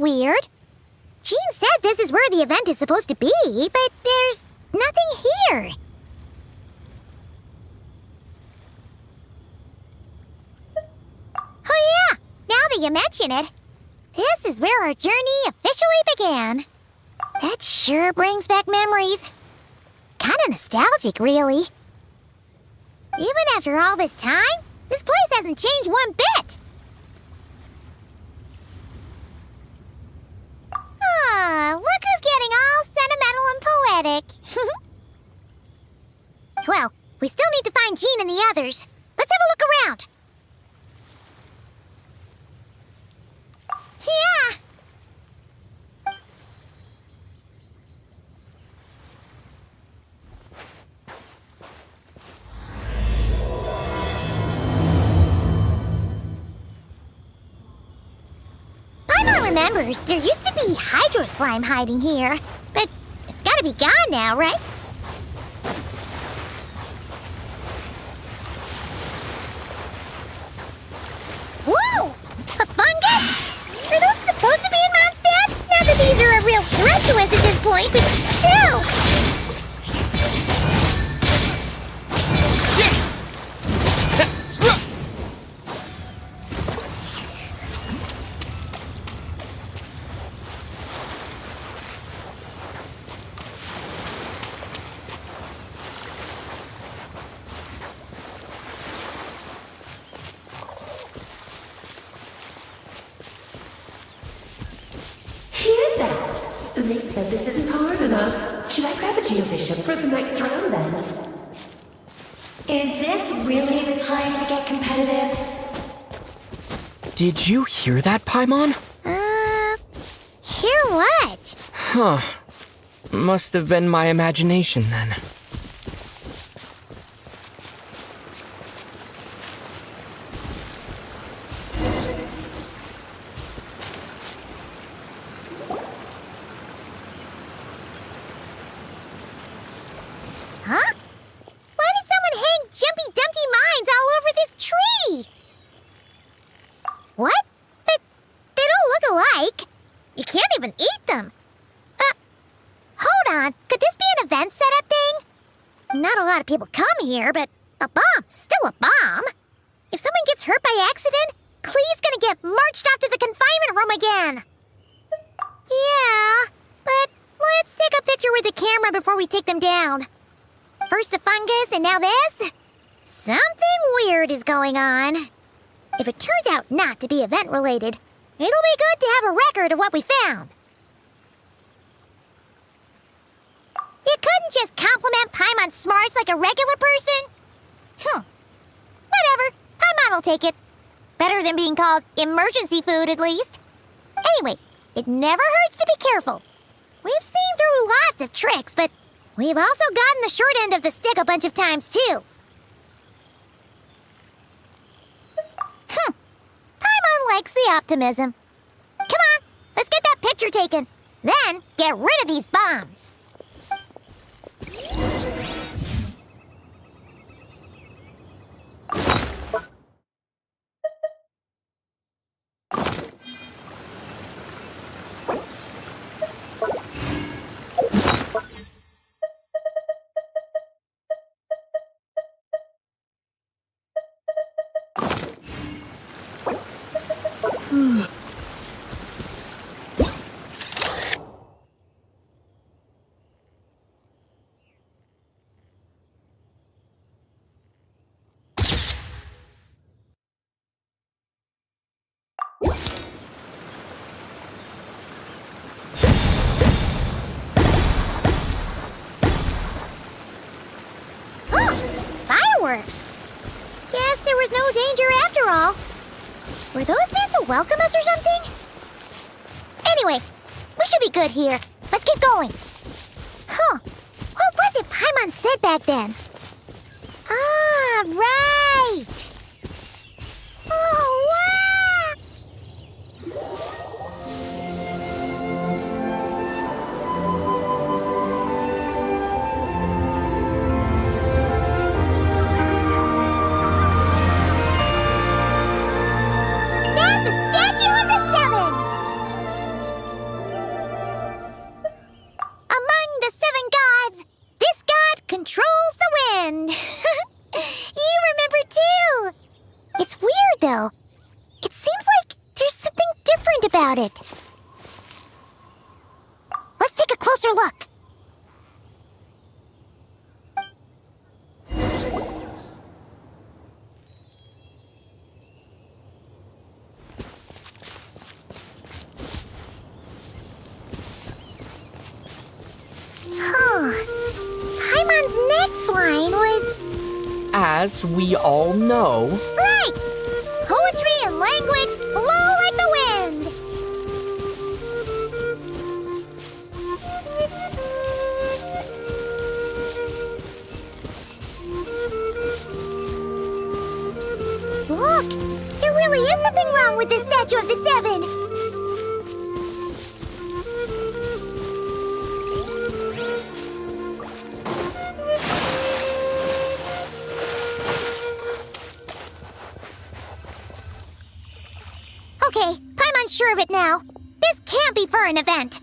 weird. Jean said this is where the event is supposed to be, but there's nothing here. Oh yeah, now that you mention it, this is where our journey officially began. That sure brings back memories. Kinda nostalgic, really. Even after all this time, this place hasn't changed one bit. Look who's getting all sentimental and poetic. Well, we still need to find Jean and the others. Let's have a look around. Yeah. Paimon remembers there used to be hydro slime hiding here, but it's gotta be gone now, right? Whoa! A fungus? Are those supposed to be in Mondstadt? Not that these are a real threat to us at this point, but still! They said this isn't hard enough. Should I grab a geofishing for the next round then? Is this really the time to get competitive? Did you hear that, Paimon? Hear what? Huh. Must have been my imagination then. Huh? Why did someone hang Jumpy Dumpty mines all over this tree? What? But they don't look alike. You can't even eat them. Hold on. Could this be an event setup thing? Not a lot of people come here, but a bomb's still a bomb. If someone gets hurt by accident, Klee's gonna get marched off to the confinement room again. Yeah, but let's take a picture with the camera before we take them down. First the fungus, and now this? Something weird is going on. If it turns out not to be event-related, it'll be good to have a record of what we found. You couldn't just compliment Paimon's smarts like a regular person? Whatever. Paimon will take it. Better than being called emergency food, at least. Anyway, it never hurts to be careful. We've seen through lots of tricks, but we've also gotten the short end of the stick a bunch of times, too. Paimon likes the optimism. Come on, let's get that picture taken. Then, get rid of these bombs. Fireworks! Guess there was no danger after all. Were those meant to welcome us or something? Anyway, we should be good here. Let's get going. What was it Paimon said back then? Ah, right! Oh, wow! That's a statue of the Seven! It's weird, though. It seems like there's something different about it. Let's take a closer look. Huh. Paimon's next line was... As we all know, Right! Poetry and language flow like the wind! Look! There really is something wrong with this statue of the Seven! Okay, Paimon's sure of it now. This can't be for an event.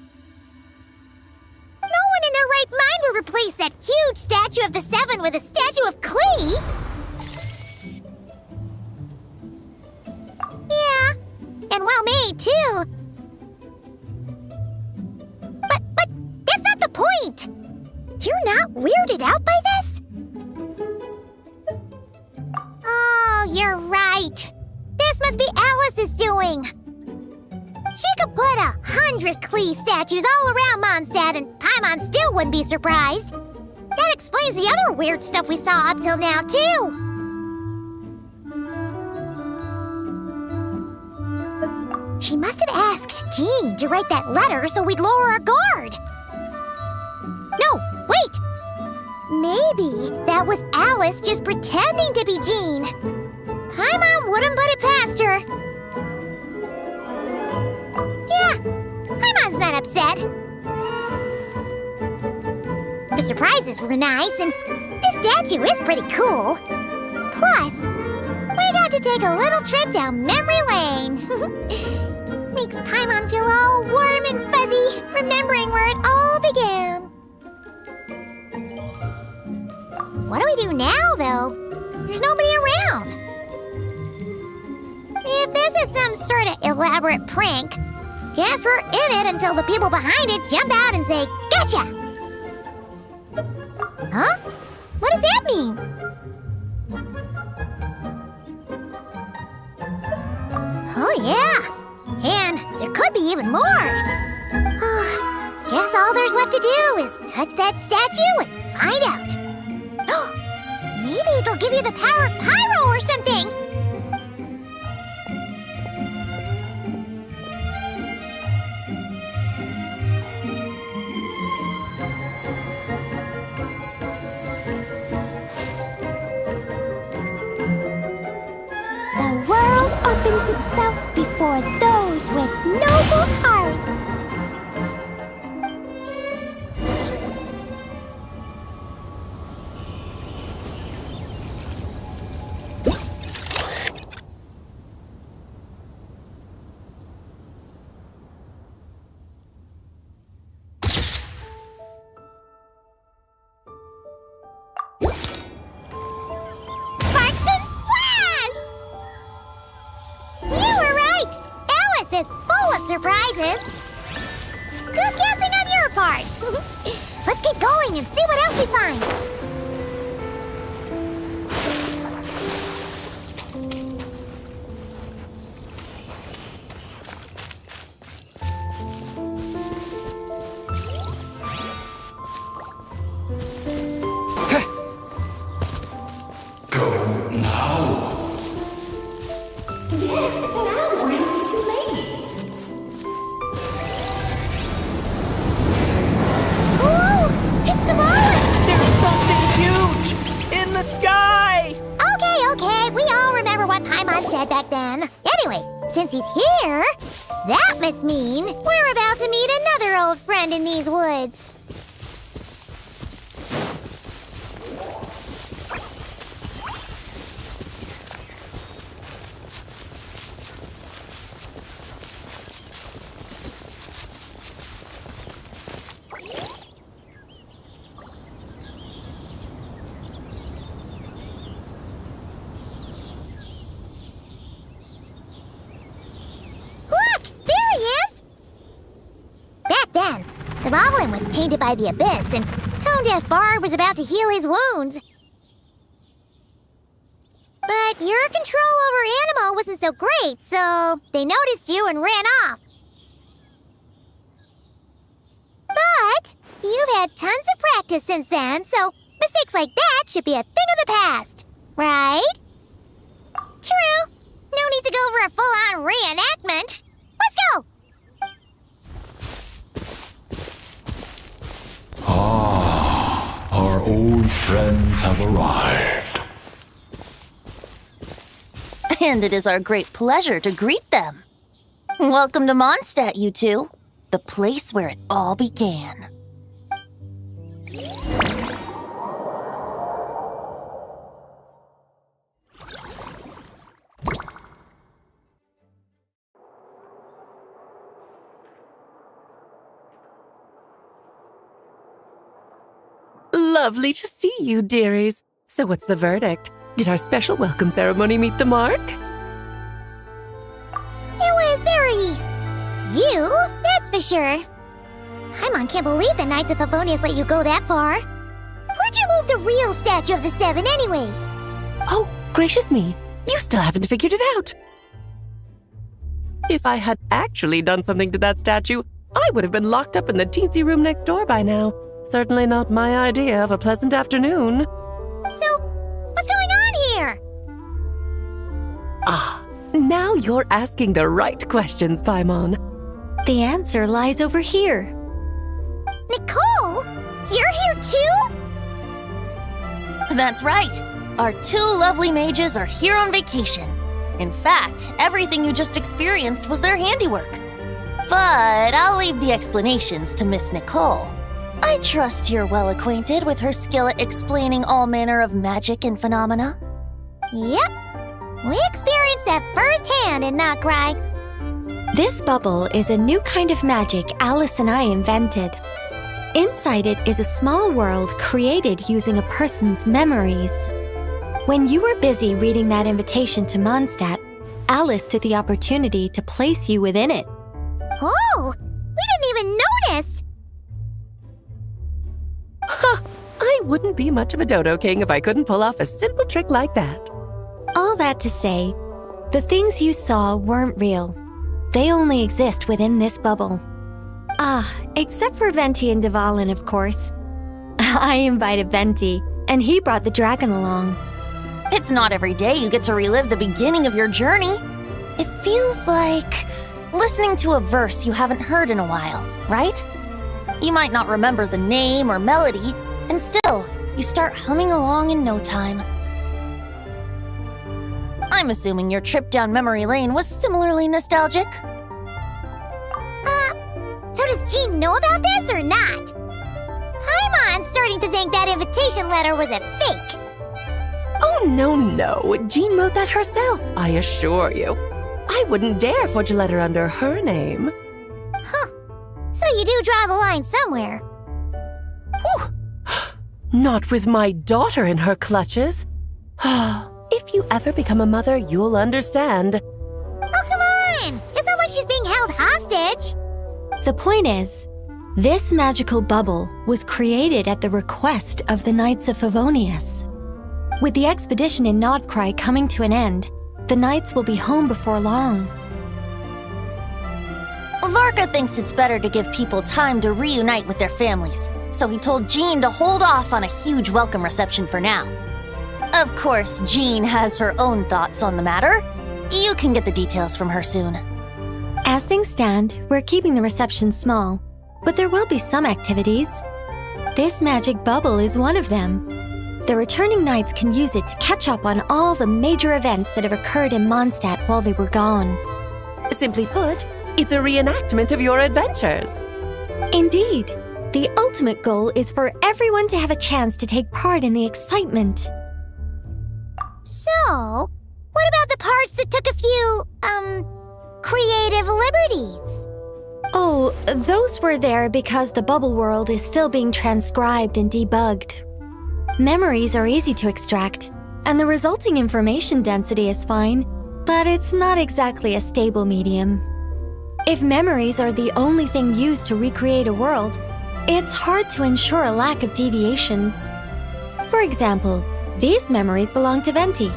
No one in their right mind would replace that huge statue of the Seven with a statue of Klee. Yeah, and well made too. But that's not the point. You're not weirded out by this? Oh, you're right. This must be Alice's doing. She could put 100 Klee statues all around Mondstadt and Paimon still wouldn't be surprised. That explains the other weird stuff we saw up till now, too. She must have asked Jean to write that letter so we'd lower our guard. No, wait! Maybe that was Alice just pretending to be Jean. Paimon wouldn't put it past her. Yeah, Paimon's not upset. The surprises were nice, and this statue is pretty cool. Plus, we got to take a little trip down memory lane. Makes Paimon feel all warm and fuzzy, remembering where it all began. What do we do now, though? There's nobody around. If this is some sort of elaborate prank, guess we're in it until the people behind it jump out and say, "Gotcha!" Huh? What does that mean? Oh, yeah. And there could be even more. Guess all there's left to do is touch that statue and find out. Maybe it'll give you the power of pyro or something. The world opens itself before those with noble hearts. Is full of surprises. Good guessing on your part. Let's keep going and see what else we find. Go now. Yes, now we're really too late. Whoa! It's the ball! there's something huge in the sky! Okay, we all remember what Paimon said back then. Anyway, since he's here, that must mean we're about to meet another old friend in these woods. The goblin was tainted by the abyss, and Tone-Deaf Bard was about to heal his wounds. But your control over Animo wasn't so great, so they noticed you and ran off. But you've had tons of practice since then, so mistakes like that should be a thing of the past, right? True. No need to go for a full-on reenactment. Let's go! Ah, our old friends have arrived. And it is our great pleasure to greet them. Welcome to Mondstadt, you two. The place where it all began. Lovely to see you, dearies. So what's the verdict? Did our special welcome ceremony meet the mark? It was very... you, that's for sure. Paimon can't believe the Knights of Favonius let you go that far. Where'd you move the real statue of the Seven anyway? Oh, gracious me. You still haven't figured it out. If I had actually done something to that statue, I would have been locked up in the teensy room next door by now. Certainly not my idea of a pleasant afternoon. So, what's going on here? Ah, now you're asking the right questions, Paimon. The answer lies over here. Nicole? You're here too? That's right. Our two lovely mages are here on vacation. In fact, everything you just experienced was their handiwork. But I'll leave the explanations to Miss Nicole. I trust you're well acquainted with her skill at explaining all manner of magic and phenomena. Yep. We experienced that firsthand in Notcry. This bubble is a new kind of magic Alice and I invented. Inside it is a small world created using a person's memories. When you were busy reading that invitation to Mondstadt, Alice took the opportunity to place you within it. Oh, we didn't even notice. Ha! I wouldn't be much of a dodo king if I couldn't pull off a simple trick like that. All that to say, the things you saw weren't real. They only exist within this bubble. Ah, except for Venti and Dvalin, of course. I invited Venti, and he brought the dragon along. It's not every day you get to relive the beginning of your journey. It feels like listening to a verse you haven't heard in a while, right? You might not remember the name or melody, and still, you start humming along in no time. I'm assuming your trip down memory lane was similarly nostalgic. So does Jean know about this or not? Paimon's starting to think that invitation letter was a fake. Oh, no. Jean wrote that herself, I assure you. I wouldn't dare forge a letter under her name. Huh. So you do draw the line somewhere. Whew. Not with my daughter in her clutches. If you ever become a mother, you'll understand. Oh, come on! It's not like she's being held hostage. The point is, this magical bubble was created at the request of the Knights of Favonius. With the expedition in Nodcry coming to an end, the Knights will be home before long. Varka thinks it's better to give people time to reunite with their families, so he told Jean to hold off on a huge welcome reception for now. Of course, Jean has her own thoughts on the matter. You can get the details from her soon. As things stand, we're keeping the reception small, but there will be some activities. This magic bubble is one of them. The returning knights can use it to catch up on all the major events that have occurred in Mondstadt while they were gone. Simply put, it's a reenactment of your adventures. Indeed. The ultimate goal is for everyone to have a chance to take part in the excitement. So, what about the parts that took a few, creative liberties? Oh, those were there because the bubble world is still being transcribed and debugged. Memories are easy to extract, and the resulting information density is fine, but it's not exactly a stable medium. If memories are the only thing used to recreate a world, it's hard to ensure a lack of deviations. For example, these memories belong to Venti.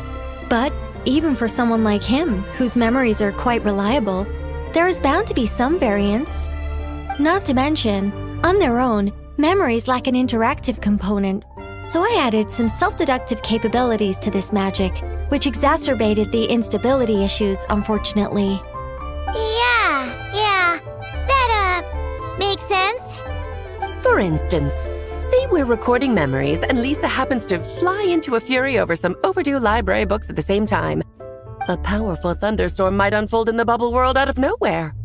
But even for someone like him, whose memories are quite reliable, there is bound to be some variance. Not to mention, on their own, memories lack an interactive component. So I added some self-deductive capabilities to this magic, which exacerbated the instability issues, unfortunately. Yeah, that, makes sense. For instance, say we're recording memories and Lisa happens to fly into a fury over some overdue library books at the same time. A powerful thunderstorm might unfold in the bubble world out of nowhere.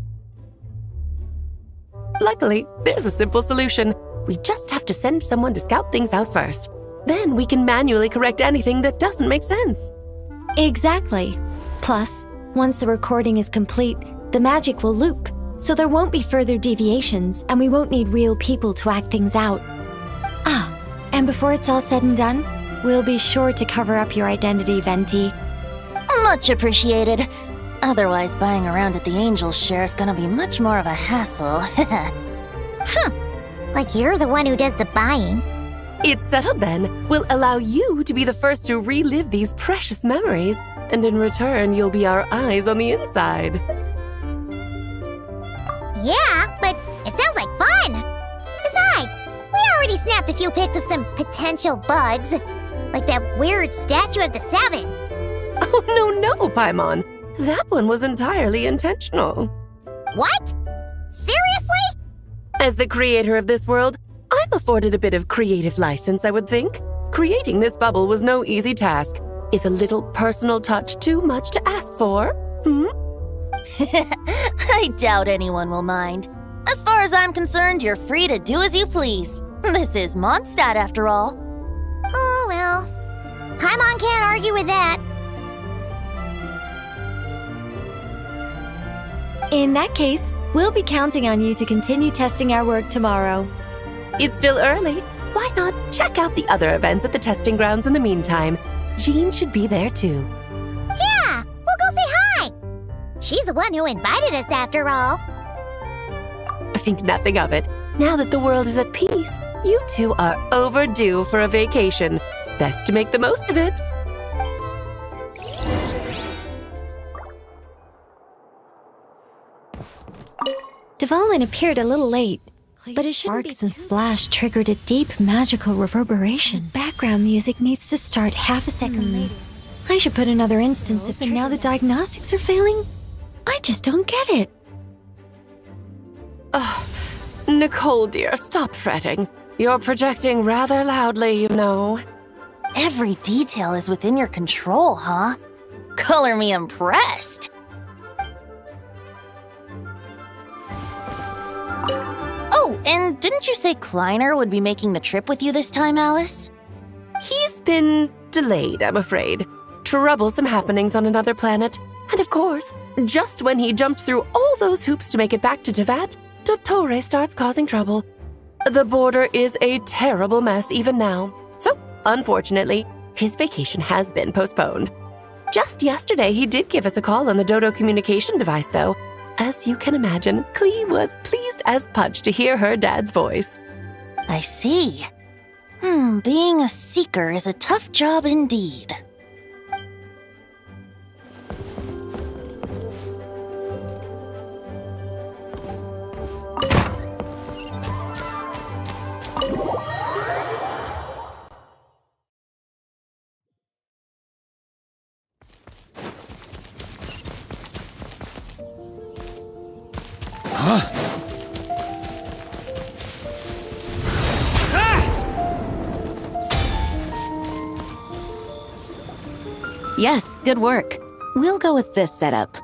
Luckily, there's a simple solution. We just have to send someone to scout things out first. Then we can manually correct anything that doesn't make sense. Exactly. Plus, once the recording is complete, the magic will loop, so there won't be further deviations and we won't need real people to act things out. Ah, and before it's all said and done, we'll be sure to cover up your identity, Venti. Much appreciated. Otherwise, buying around at the Angel's share is gonna be much more of a hassle. Like you're the one who does the buying. It's settled then. We'll allow you to be the first to relive these precious memories, and in return, you'll be our eyes on the inside. Yeah, but it sounds like fun. Besides, we already snapped a few pics of some potential bugs. Like that weird statue of the Seven. Oh, no, Paimon. That one was entirely intentional. What? Seriously? As the creator of this world, I'm afforded a bit of creative license, I would think. Creating this bubble was no easy task. Is a little personal touch too much to ask for? I doubt anyone will mind. As far as I'm concerned, you're free to do as you please. This is Mondstadt, after all. Oh, well. Paimon can't argue with that. In that case, we'll be counting on you to continue testing our work tomorrow. It's still early. Why not check out the other events at the testing grounds in the meantime? Jean should be there too. Yeah, we'll go say hi. She's the one who invited us after all. I think nothing of it. Now that the world is at peace, you two are overdue for a vacation. Best to make the most of it. Dvalin appeared a little late, but his sparks and splash triggered a deep magical reverberation. Background music needs to start half a second later. I should put another instance if now the diagnostics are failing. I just don't get it. Nicole, dear, stop fretting. You're projecting rather loudly, you know. Every detail is within your control, huh? Color me impressed. Oh, and didn't you say Kleiner would be making the trip with you this time, Alice? He's been delayed, I'm afraid. Troublesome happenings on another planet. And of course, just when he jumped through all those hoops to make it back to Tevat, Dottore starts causing trouble. The border is a terrible mess even now. So, unfortunately, his vacation has been postponed. Just yesterday, he did give us a call on the Dodo communication device, though. As you can imagine, Klee was pleased as punch to hear her dad's voice. I see. Being a seeker is a tough job indeed. Yes, good work. We'll go with this setup.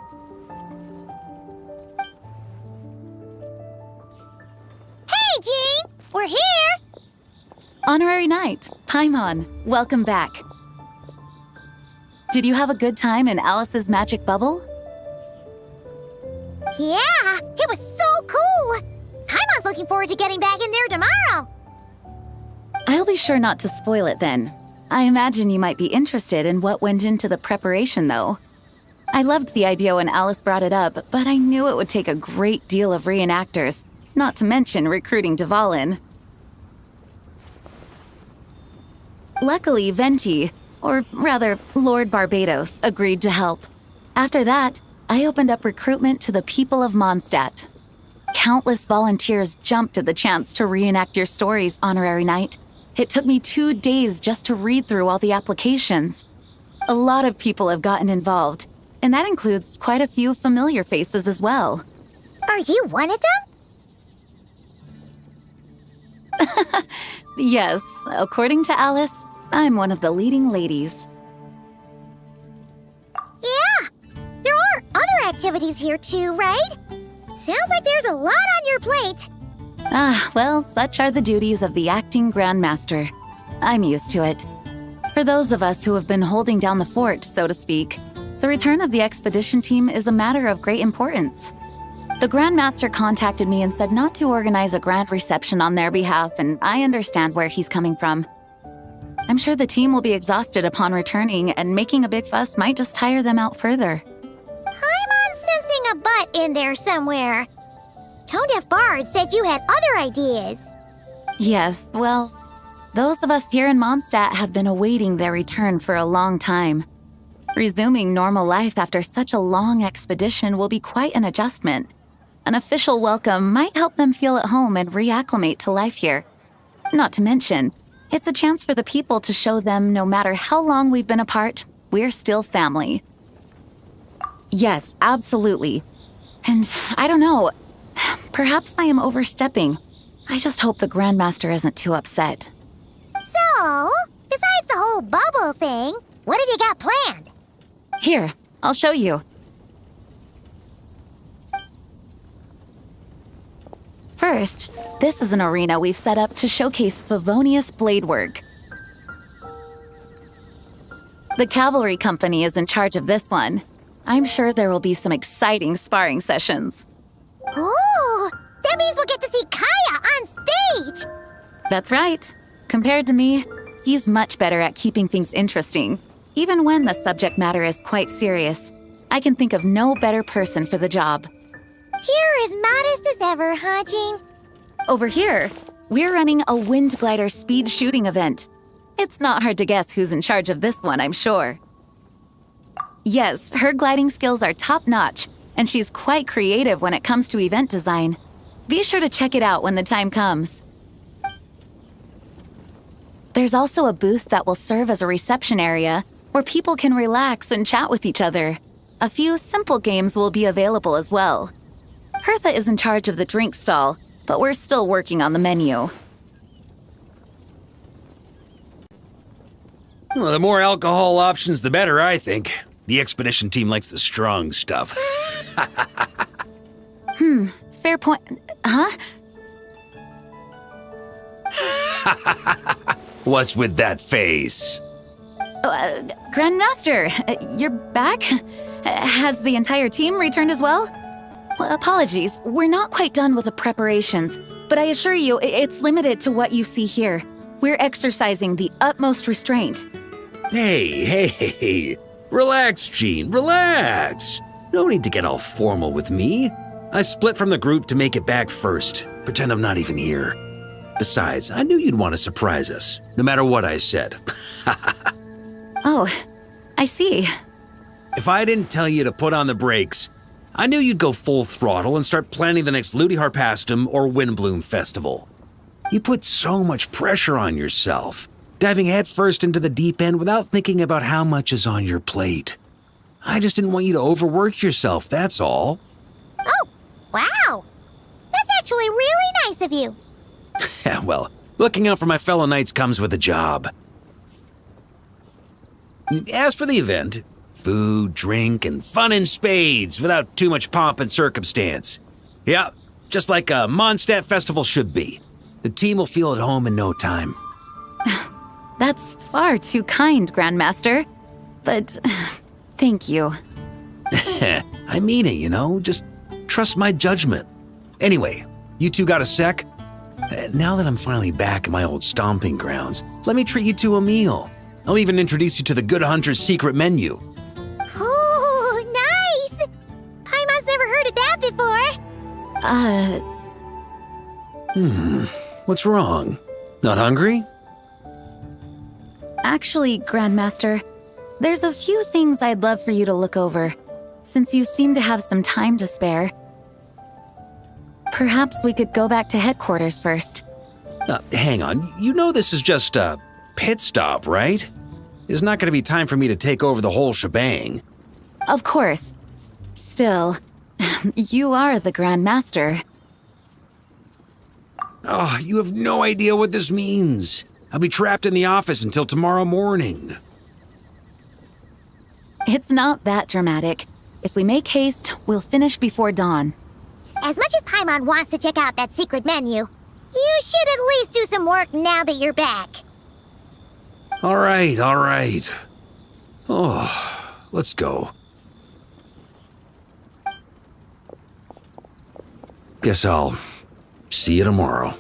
Hey, Jean! We're here! Honorary Knight, Paimon, welcome back. Did you have a good time in Alice's magic bubble? Yeah, it was so cool! Paimon's looking forward to getting back in there tomorrow! I'll be sure not to spoil it then. I imagine you might be interested in what went into the preparation, though. I loved the idea when Alice brought it up, but I knew it would take a great deal of reenactors, not to mention recruiting Dvalin. Luckily, Venti, or rather, Lord Barbados, agreed to help. After that, I opened up recruitment to the people of Mondstadt. Countless volunteers jumped at the chance to reenact your stories, Honorary Knight. It took me 2 days just to read through all the applications. A lot of people have gotten involved, and that includes quite a few familiar faces as well. Are you one of them? Yes, according to Alice, I'm one of the leading ladies. Yeah, there are other activities here too, right? Sounds like there's a lot on your plate. Well, such are the duties of the acting Grandmaster. I'm used to it. For those of us who have been holding down the fort, so to speak, the return of the expedition team is a matter of great importance. The Grandmaster contacted me and said not to organize a grand reception on their behalf, and I understand where he's coming from. I'm sure the team will be exhausted upon returning, and making a big fuss might just tire them out further. I'm sensing a butt in there somewhere. Tone Deaf Bard said you had other ideas. Yes, well, those of us here in Mondstadt have been awaiting their return for a long time. Resuming normal life after such a long expedition will be quite an adjustment. An official welcome might help them feel at home and reacclimate to life here. Not to mention, it's a chance for the people to show them no matter how long we've been apart, we're still family. Yes, absolutely. And I don't know, perhaps I am overstepping. I just hope the Grandmaster isn't too upset. So, besides the whole bubble thing, what have you got planned? Here, I'll show you. First, this is an arena we've set up to showcase Favonius blade work. The cavalry company is in charge of this one. I'm sure there will be some exciting sparring sessions. Oh, that means we'll get to see Kaya on stage! That's right. Compared to me, he's much better at keeping things interesting, even when the subject matter is quite serious. I can think of no better person for the job. You're as modest as ever, huh, Jean? Over here, we're running a wind glider speed shooting event. It's not hard to guess who's in charge of this one, I'm sure. Yes, her gliding skills are top-notch, and she's quite creative when it comes to event design. Be sure to check it out when the time comes. There's also a booth that will serve as a reception area where people can relax and chat with each other. A few simple games will be available as well. Hertha is in charge of the drink stall, but we're still working on the menu. Well, the more alcohol options, the better, I think. The expedition team likes the strong stuff. Fair point. Huh? What's with that face? Grandmaster, you're back? Has the entire team returned as well? Apologies, we're not quite done with the preparations, but I assure you, it's limited to what you see here. We're exercising the utmost restraint. Hey. Relax, Jean, relax. No need to get all formal with me. I split from the group to make it back first. Pretend I'm not even here. Besides, I knew you'd want to surprise us, no matter what I said. Oh, I see. If I didn't tell you to put on the brakes, I knew you'd go full throttle and start planning the next Ludi Harpastum or Windbloom Festival. You put so much pressure on yourself, diving headfirst into the deep end without thinking about how much is on your plate. I just didn't want you to overwork yourself, that's all. Oh, wow! That's actually really nice of you. Yeah, well, looking out for my fellow knights comes with a job. As for the event, food, drink, and fun in spades without too much pomp and circumstance. Yeah, just like a Mondstadt festival should be. The team will feel at home in no time. That's far too kind, Grandmaster. But thank you. I mean it, you know, just trust my judgment. Anyway, you two got a sec? Now that I'm finally back in my old stomping grounds, let me treat you to a meal. I'll even introduce you to the Good Hunter's secret menu. Oh, nice! Paimon's never heard of that before. What's wrong? Not hungry? Actually, Grandmaster, there's a few things I'd love for you to look over, since you seem to have some time to spare. Perhaps we could go back to headquarters first. Hang on, you know this is just a pit stop, right? There's not going to be time for me to take over the whole shebang. Of course. Still, you are the Grandmaster. Oh, you have no idea what this means. I'll be trapped in the office until tomorrow morning. It's not that dramatic. If we make haste, we'll finish before dawn. As much as Paimon wants to check out that secret menu, you should at least do some work now that you're back. All right. Oh, let's go. Guess I'll see you tomorrow.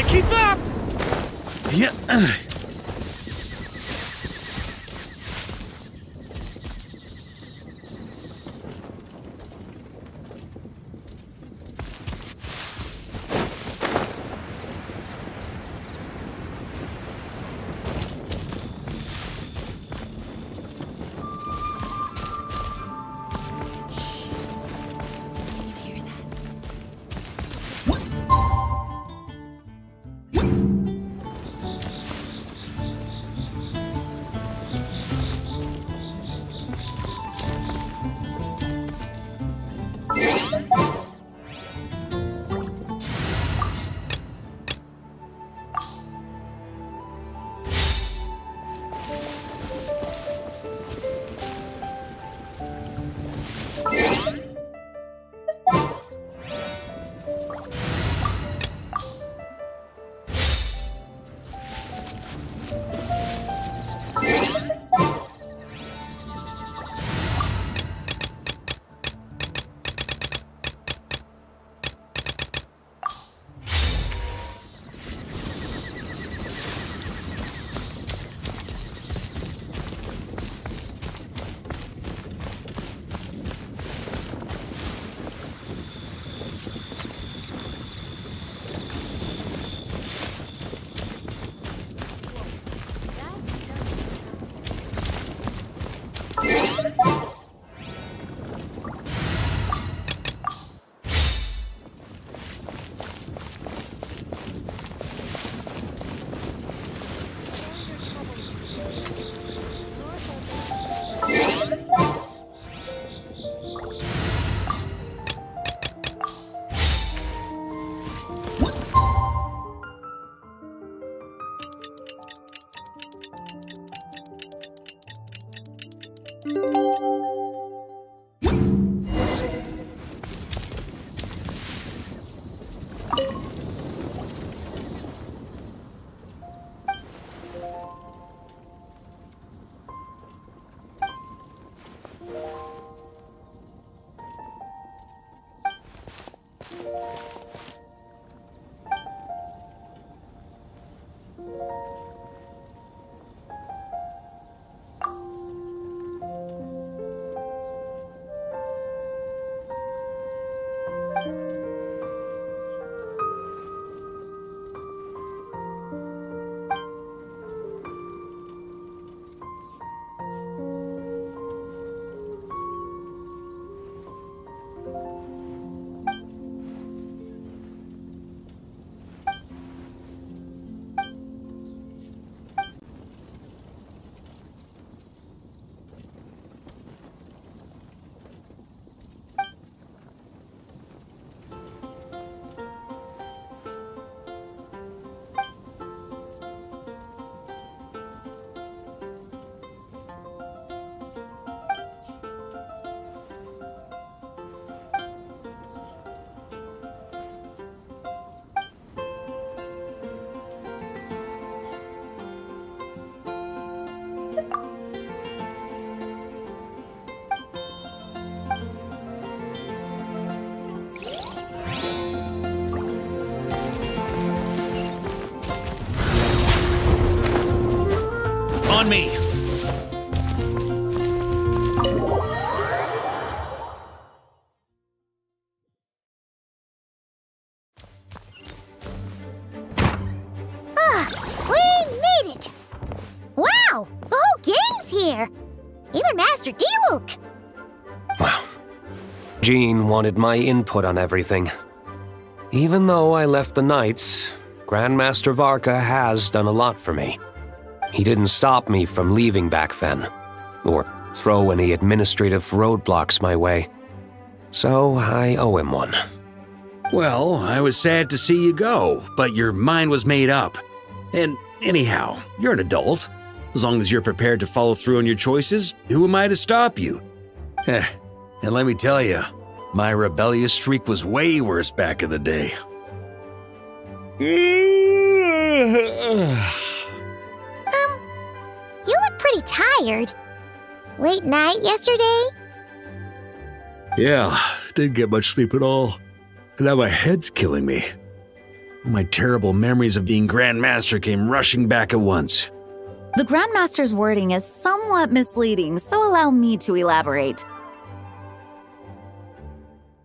Keep up! Yeah. On me! We made it! Wow! The whole gang's here! Even Master D-Luke! Wow. Jean wanted my input on everything. Even though I left the Knights, Grandmaster Varka has done a lot for me. He didn't stop me from leaving back then, or throw any administrative roadblocks my way. So I owe him one. Well, I was sad to see you go, but your mind was made up. And anyhow, you're an adult. As long as you're prepared to follow through on your choices, who am I to stop you? And let me tell you, my rebellious streak was way worse back in the day. You look pretty tired. Late night yesterday? Yeah, didn't get much sleep at all. And now my head's killing me. My terrible memories of being Grandmaster came rushing back at once. The Grandmaster's wording is somewhat misleading, so allow me to elaborate.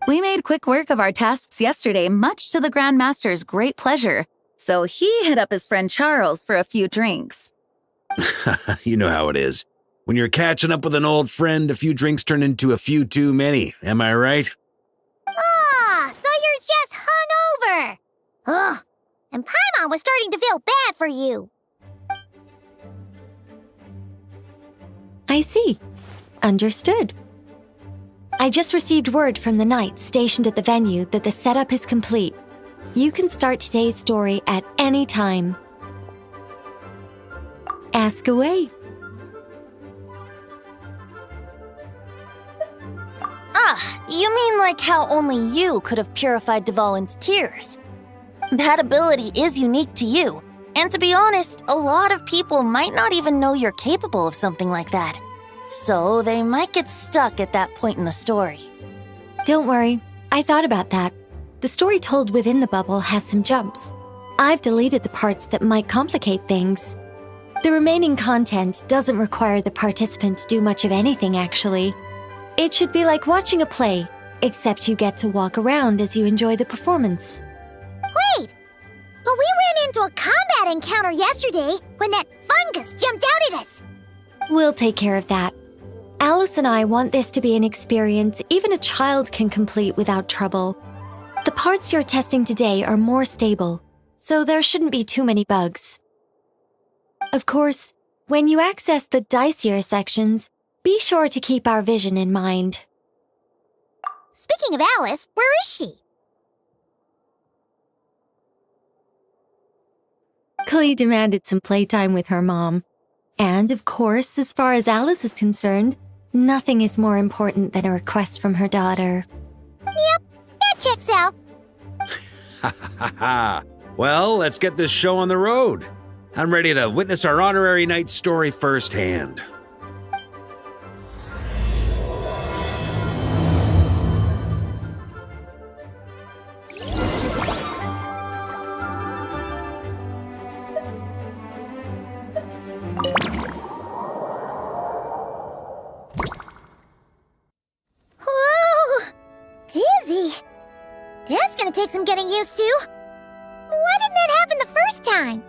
We made quick work of our tasks yesterday, much to the Grandmaster's great pleasure, so he hit up his friend Charles for a few drinks. You know how it is. When you're catching up with an old friend, a few drinks turn into a few too many, am I right? Ah, so you're just hungover! Ugh, and Paimon was starting to feel bad for you. I see. Understood. I just received word from the Knights stationed at the venue that the setup is complete. You can start today's story at any time. Ask away. Ah, you mean like how only you could have purified Dvalin's tears? That ability is unique to you, and to be honest, a lot of people might not even know you're capable of something like that. So they might get stuck at that point in the story. Don't worry, I thought about that. The story told within the bubble has some jumps. I've deleted the parts that might complicate things. The remaining content doesn't require the participant to do much of anything, actually. It should be like watching a play, except you get to walk around as you enjoy the performance. Wait! But we ran into a combat encounter yesterday when that fungus jumped out at us! We'll take care of that. Alice and I want this to be an experience even a child can complete without trouble. The parts you're testing today are more stable, so there shouldn't be too many bugs. Of course, when you access the dicier sections, be sure to keep our vision in mind. Speaking of Alice, where is she? Klee demanded some playtime with her mom. And of course, as far as Alice is concerned, nothing is more important than a request from her daughter. Yep, that checks out. Ha ha ha! Well, let's get this show on the road. I'm ready to witness our honorary knight story firsthand. That's gonna take some getting used to. Why didn't that happen the first time?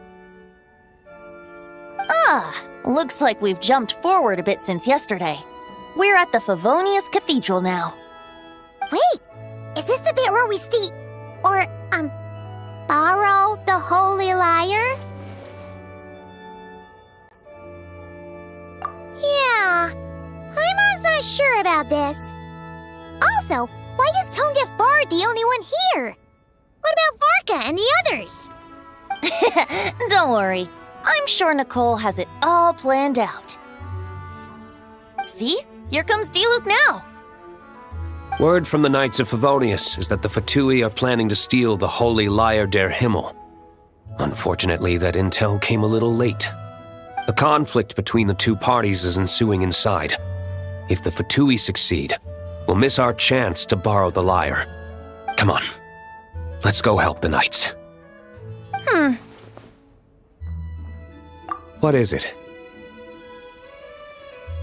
Looks like we've jumped forward a bit since yesterday. We're at the Favonius Cathedral now. Wait, is this the bit where we borrow the Holy Lyre? Yeah, I'm not sure about this. Also, why is Tone Deaf Bard the only one here? What about Varka and the others? Don't worry, I'm sure Nicole has it all planned out. See? Here comes Diluc now. Word from the Knights of Favonius is that the Fatui are planning to steal the Holy Lyre der Himmel. Unfortunately, that intel came a little late. A conflict between the two parties is ensuing inside. If the Fatui succeed, we'll miss our chance to borrow the lyre. Come on, let's go help the Knights. What is it?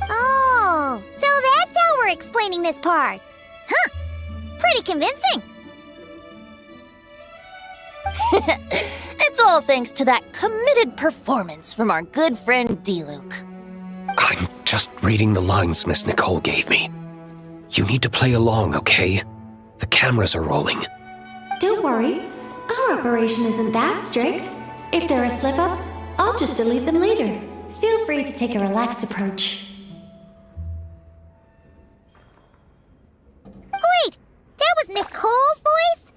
Oh, so that's how we're explaining this part. Huh, pretty convincing. It's all thanks to that committed performance from our good friend Diluc. I'm just reading the lines Miss Nicole gave me. You need to play along, okay? The cameras are rolling. Don't worry, our operation isn't that strict. If there are slip-ups, I'll just delete them later. Feel free to take a relaxed approach. Wait, that was Nicole's voice?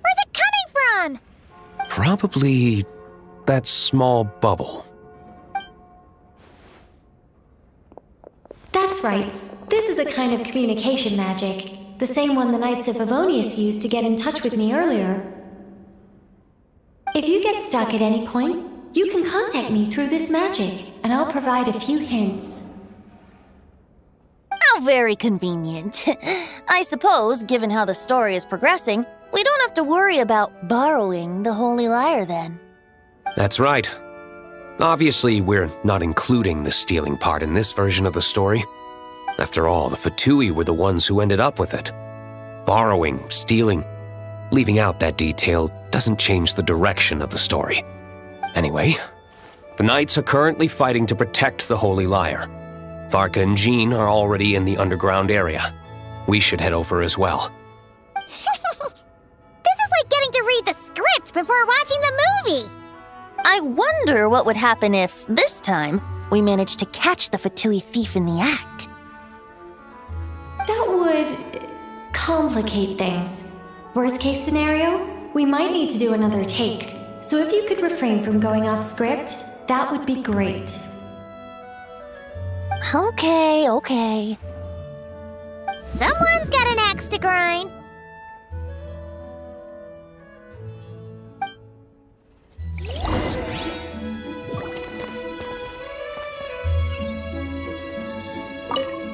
Where's it coming from? Probably that small bubble. That's right. This is a kind of communication magic. The same one the Knights of Favonius used to get in touch with me earlier. If you get stuck at any point, you can contact me through this magic, and I'll provide a few hints. How very convenient. I suppose, given how the story is progressing, we don't have to worry about borrowing the Holy Lyre then. That's right. Obviously, we're not including the stealing part in this version of the story. After all, the Fatui were the ones who ended up with it. Borrowing, stealing, leaving out that detail doesn't change the direction of the story. Anyway, the Knights are currently fighting to protect the Holy Lyre. Varka and Jean are already in the underground area. We should head over as well. This is like getting to read the script before watching the movie. I wonder what would happen if, this time, we managed to catch the Fatui thief in the act. That would complicate things. Worst case scenario, we might need to do another take. So if you could refrain from going off script, that would be great. Okay. Someone's got an axe to grind.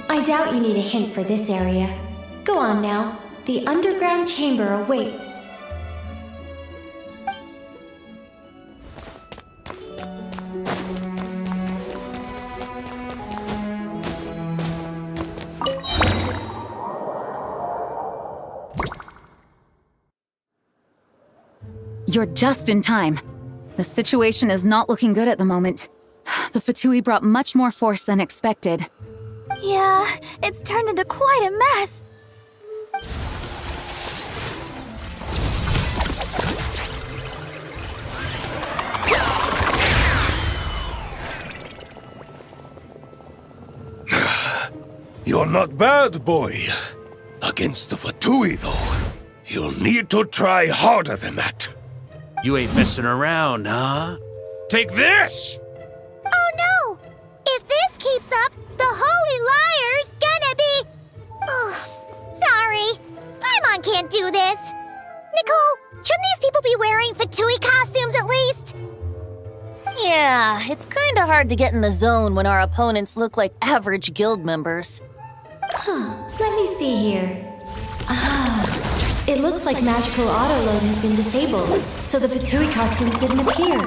I doubt you need a hint for this area. Go on now. The underground chamber awaits. You're just in time. The situation is not looking good at the moment. The Fatui brought much more force than expected. Yeah, it's turned into quite a mess. You're not bad, boy. Against the Fatui, though, you'll need to try harder than that. You ain't messing around, huh? Take this! Oh no! If this keeps up, the Holy Lyre's gonna be... Oh, sorry. Paimon can't do this. Nicole, shouldn't these people be wearing Fatui costumes at least? Yeah, it's kinda hard to get in the zone when our opponents look like average guild members. Let me see here. It looks like magical autoload has been disabled, so the Fatui costumes didn't appear.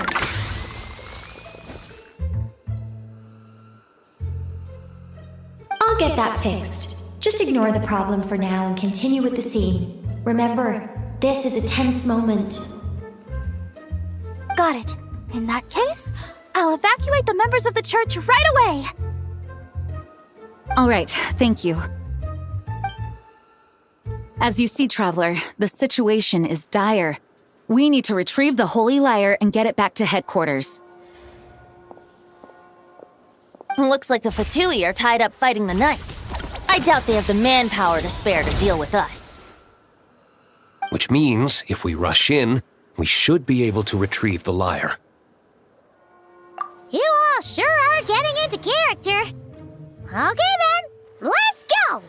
I'll get that fixed. Just ignore the problem for now and continue with the scene. Remember, This is a tense moment. Got it. In that case, I'll evacuate the members of the church right away. All right, thank you. As you see, Traveler, the situation is dire. We need to retrieve the Holy Lyre and get it back to headquarters. Looks like the Fatui are tied up fighting the Knights. I doubt they have the manpower to spare to deal with us. Which means, if we rush in, we should be able to retrieve the lyre. You all sure are getting into character. Okay then, let's go!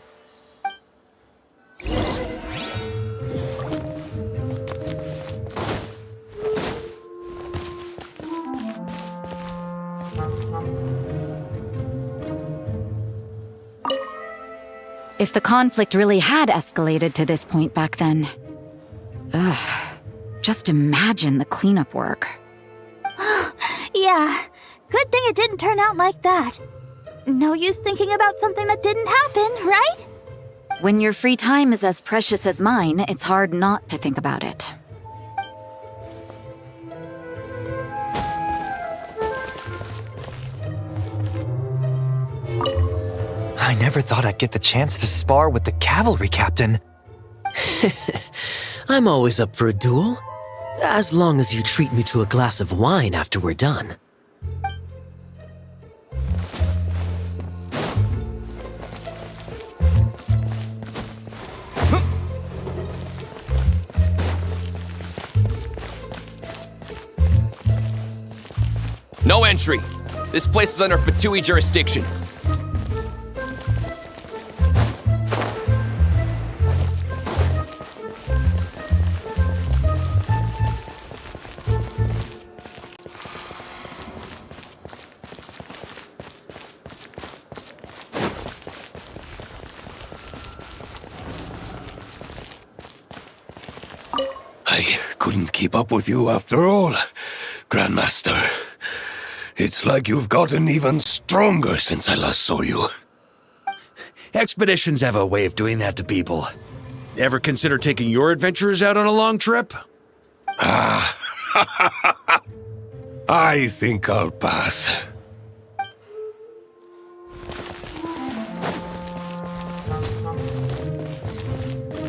If the conflict really had escalated to this point back then... just imagine the cleanup work. Yeah, good thing it didn't turn out like that. No use thinking about something that didn't happen, right? When your free time is as precious as mine, it's hard not to think about it. I never thought I'd get the chance to spar with the cavalry captain. I'm always up for a duel, as long as you treat me to a glass of wine after we're done. No entry. This place is under Fatui jurisdiction. I couldn't keep up with you after all, Grandmaster. It's like you've gotten even stronger since I last saw you. Expeditions have a way of doing that to people. Ever consider taking your adventurers out on a long trip? I think I'll pass.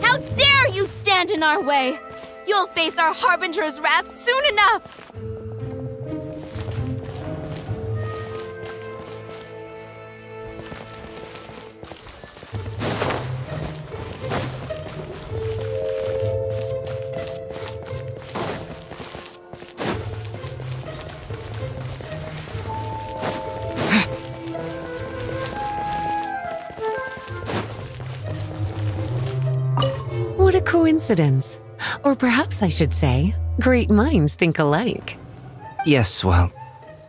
How dare you stand in our way! You'll face our Harbinger's wrath soon enough! What a coincidence. Or perhaps I should say, great minds think alike. Yes, well,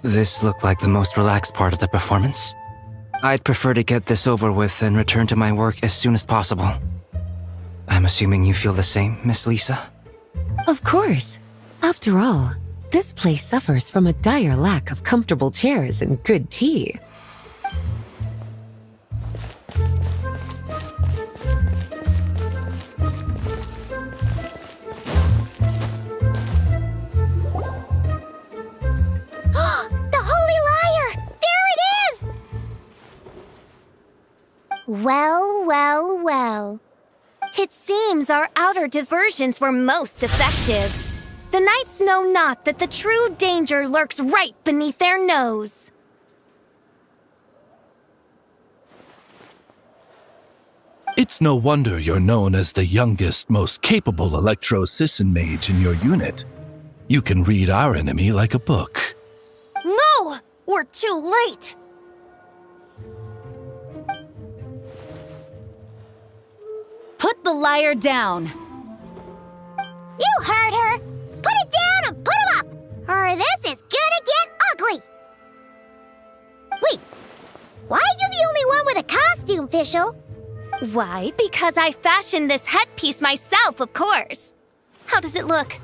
this looked like the most relaxed part of the performance. I'd prefer to get this over with and return to my work as soon as possible. I'm assuming you feel the same, Miss Lisa? Of course. After all, this place suffers from a dire lack of comfortable chairs and good tea. Well, well, well. It seems our outer diversions were most effective. The knights know not that the true danger lurks right beneath their nose. It's no wonder you're known as the youngest, most capable Electro-Sisson mage in your unit. You can read our enemy like a book. No! We're too late! Put the lyre down! You heard her! Put it down and put him up! Or this is gonna get ugly! Wait, why are you the only one with a costume, Fischl? Why, because I fashioned this headpiece myself, of course. How does it look?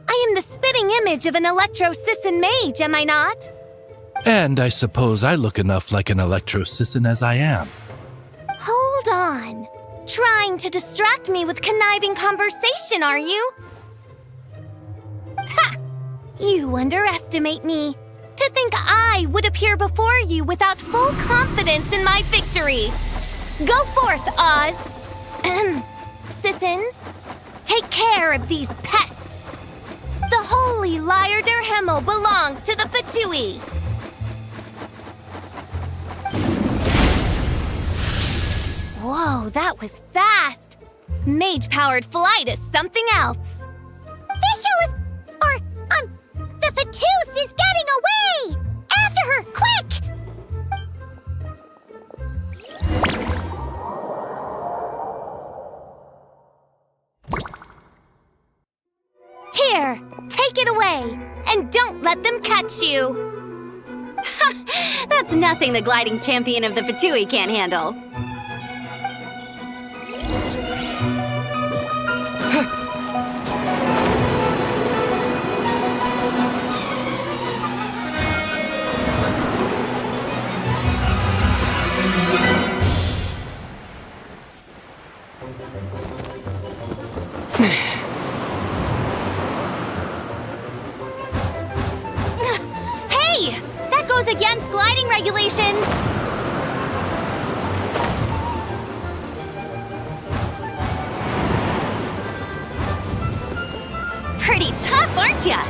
I am the spitting image of an Electro-Sisson mage, am I not? And I suppose I look enough like an Electro-Sisson as I am. Hold on. Trying to distract me with conniving conversation, are you? Ha! You underestimate me. To think I would appear before you without full confidence in my victory. Go forth, Oz. Sissons, take care of these pests. The holy Lyre der Himmel belongs to the Fatui. Whoa, that was fast. Mage-powered flight is something else. Fischl is... the Fatus is getting away! After her, quick! Here, take it away, and don't let them catch you. That's nothing the gliding champion of the Fatui can't handle. Hey! That goes against gliding regulations! Pretty tough, aren't ya?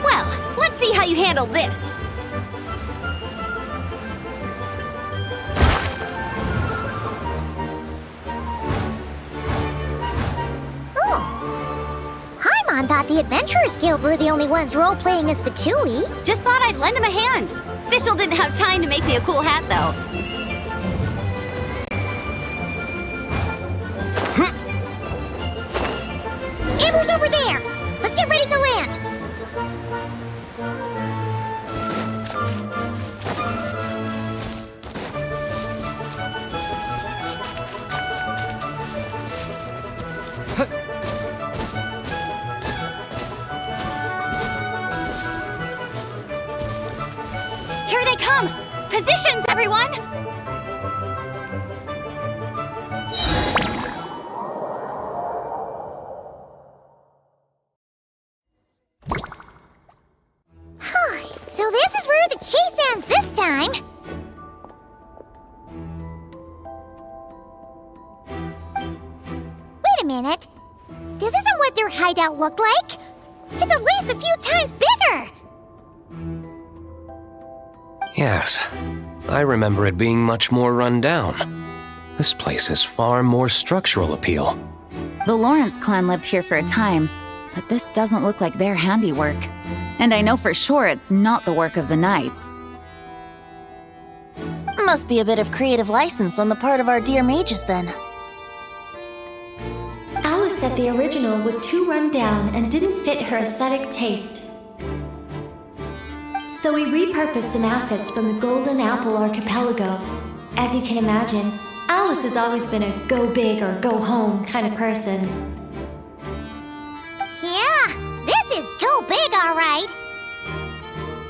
Well, let's see how you handle this. Paimon thought the Adventurers Guild were the only ones role-playing as Fatui. Just thought I'd lend him a hand. Fischl didn't have time to make me a cool hat, though. Amber's over there! Let's get ready to land! Here they come! Positions, everyone! So this is where the chase ends this time! Wait a minute. This isn't what their hideout looked like! It's at least a few times bigger! Yes, I remember it being much more run down. This place has far more structural appeal. The Lawrence clan lived here for a time, but this doesn't look like their handiwork. And I know for sure it's not the work of the Knights. Must be a bit of creative license on the part of our dear mages, then. Alice said the original was too run down and didn't fit her aesthetic taste. So we repurposed some assets from the Golden Apple Archipelago. As you can imagine, Alice has always been a go big or go home kind of person. Yeah, this is go big, all right.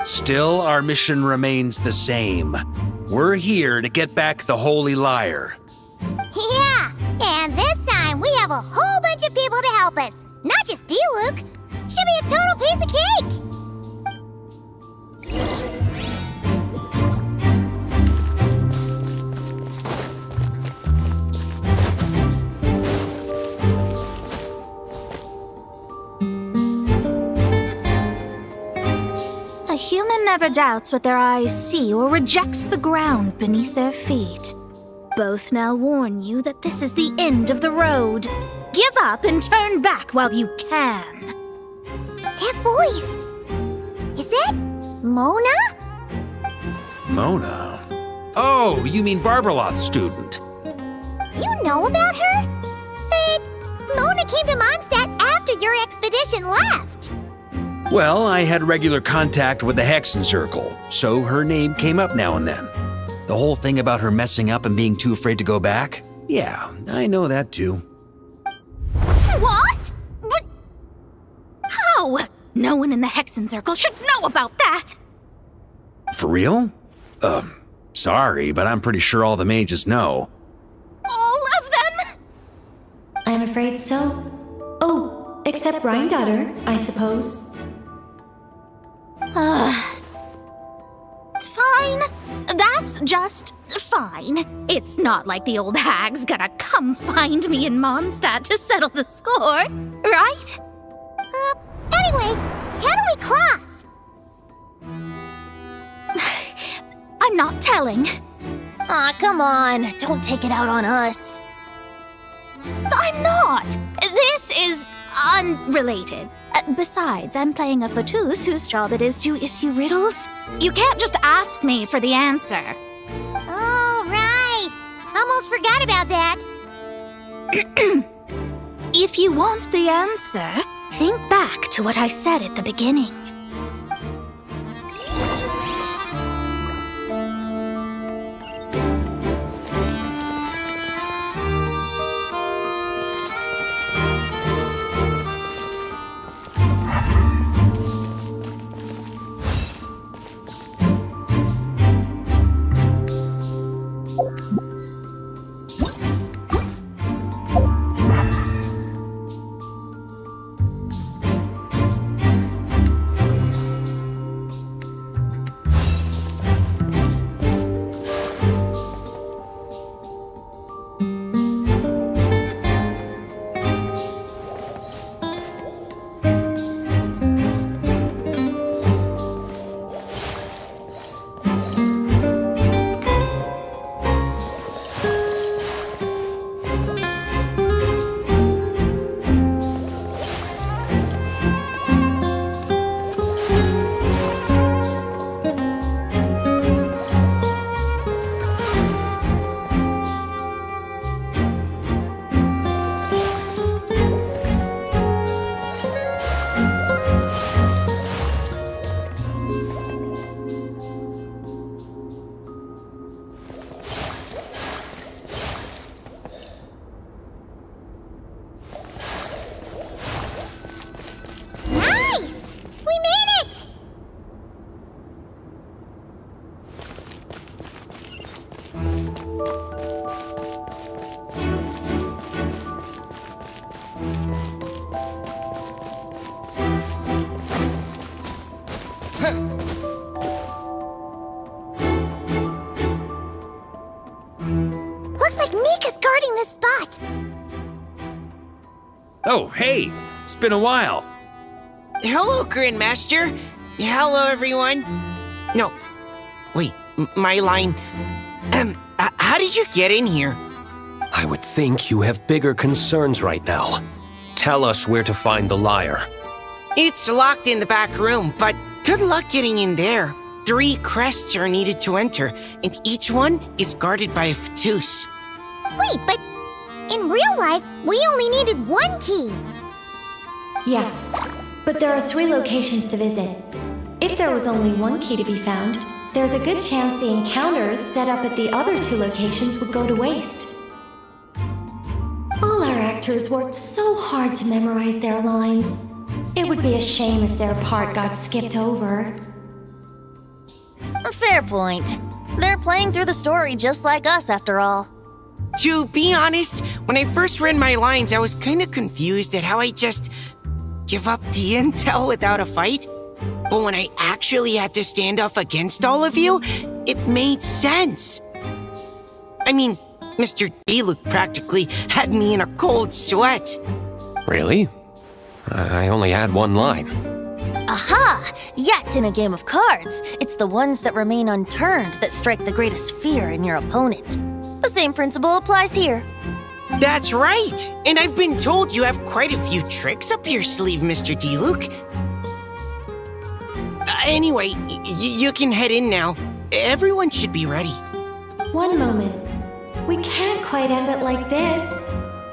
Still, our mission remains the same. We're here to get back the Holy Lyre. Yeah, and this time we have a whole bunch of people to help us. Not just Diluc. Should be a total piece of cake. A human never doubts what their eyes see or rejects the ground beneath their feet. Both now warn you that this is the end of the road. Give up and turn back while you can. That voice! Is that Mona? Mona? Oh, you mean Barbarloth's student. You know about her? But Mona came to Mondstadt after your expedition left. Well, I had regular contact with the Hexen Circle, so her name came up now and then. The whole thing about her messing up and being too afraid to go back? Yeah, I know that too. What? But how? No one in the Hexen Circle should know about that! For real? Sorry, but I'm pretty sure all the mages know. All of them? so. Oh, except Granddaughter, I suppose. Fine. That's just fine. It's not like the old hag's gonna come find me in Mondstadt to settle the score, right? Anyway, how do we cross? I'm not telling. Aw, come on. Don't take it out on us. I'm not. This is unrelated. Besides, I'm playing a fatus whose job it is to issue riddles. You can't just ask me for the answer. Oh, right. Almost forgot about that. If you want the answer, think back to what I said at the beginning. Nice! We made it! Looks like Mika's guarding this spot. Oh, hey! It's been a while. Hello, Grandmaster. Hello, everyone. No. Wait, my line. How did you get in here? I would think you have bigger concerns right now. Tell us where to find the lyre. It's locked in the back room, but good luck getting in there. 3 crests are needed to enter, and each one is guarded by a fatus. Wait, but in real life, we only needed 1 key. Yes, but there are 3 locations to visit. If there was only 1 key to be found, there's a good chance the encounters set up at the other 2 locations would go to waste. All our actors worked so hard to memorize their lines. It would be a shame if their part got skipped over. A fair point. They're playing through the story just like us, after all. To be honest, when I first read my lines, I was kind of confused at how I just give up the intel without a fight. But when I actually had to stand up against all of you, it made sense. I mean, Mr. Diluc practically had me in a cold sweat. Really? I only had 1 line. Aha! Yet in a game of cards, it's the ones that remain unturned that strike the greatest fear in your opponent. The same principle applies here. That's right! And I've been told you have quite a few tricks up your sleeve, Mr. Diluc. Anyway, you can head in now. Everyone should be ready. One moment. We can't quite end it like this.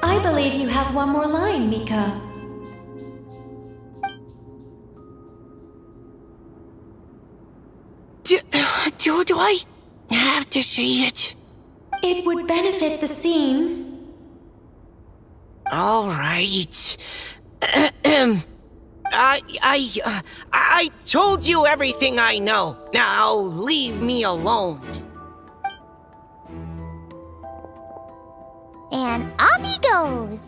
I believe you have 1 more line, Mika. Do I have to say it? It would benefit the scene. All right. I told you everything I know. Now leave me alone. And off he goes.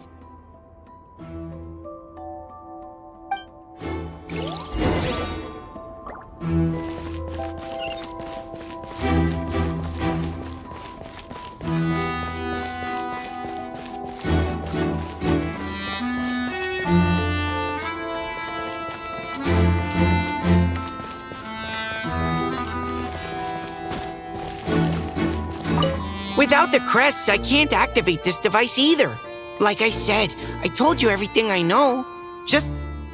Without the crests, I can't activate this device either. Like I said, I told you everything I know. Just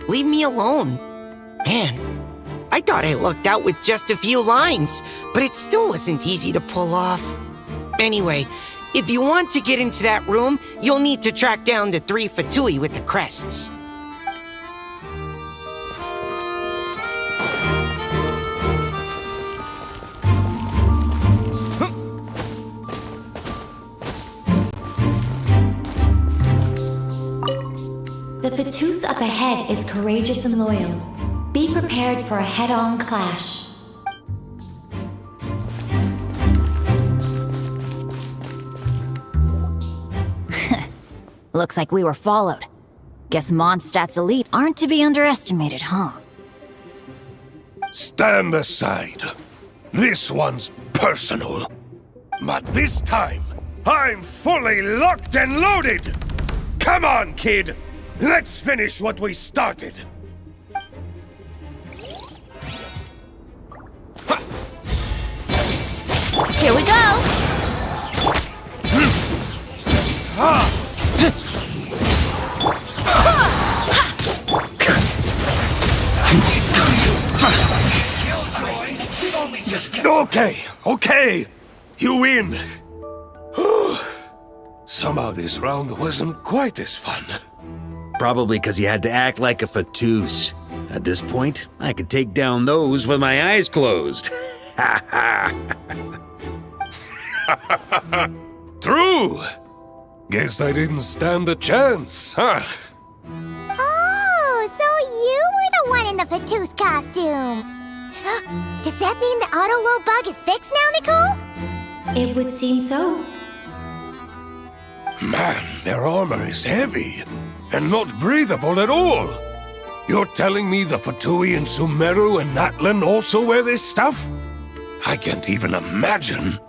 leave me alone. Man, I thought I lucked out with just a few lines, but it still wasn't easy to pull off. Anyway, if you want to get into that room, you'll need to track down the 3 Fatui with the crests. The Fatus up ahead is courageous and loyal. Be prepared for a head-on clash. Looks like we were followed. Guess Mondstadt's elite aren't to be underestimated, huh? Stand aside. This one's personal. But this time, I'm fully locked and loaded! Come on, kid! Let's finish what we started! Here we go! Okay. You win. Somehow this round wasn't quite as fun. Probably because you had to act like a Fatus. At this point, I could take down those with my eyes closed. True! Guess I didn't stand a chance, huh? Oh, so you were the one in the Fatus costume. Does that mean the auto-low bug is fixed now, Nicole? It would seem so. Man, their armor is heavy and not breathable at all. You're telling me the Fatui in Sumeru and Natlan also wear this stuff? I can't even imagine.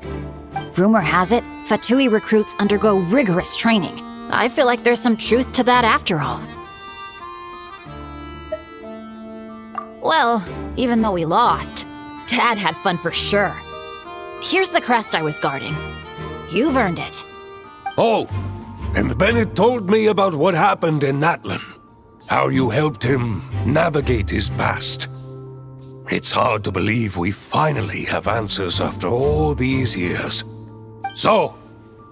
Rumor has it, Fatui recruits undergo rigorous training. I feel like there's some truth to that after all. Well, even though we lost, Dad had fun for sure. Here's the crest I was guarding. You've earned it. Oh, and Bennett told me about what happened in Natlan. How you helped him navigate his past. It's hard to believe we finally have answers after all these years. So,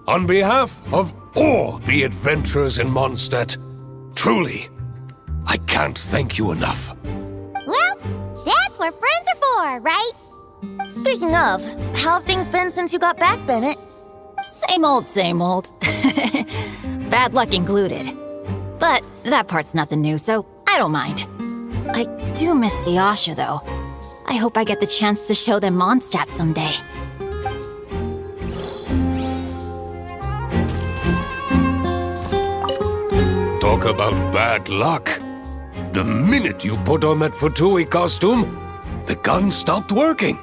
on behalf of all the adventurers in Mondstadt, truly, I can't thank you enough. Well, that's what friends are for, right? Speaking of, how have things been since you got back, Bennett? Same old, same old. Bad luck included. But that part's nothing new, so I don't mind. I do miss the Asha, though. I hope I get the chance to show them Mondstadt someday. Talk about bad luck. The minute you put on that Fatui costume, the gun stopped working.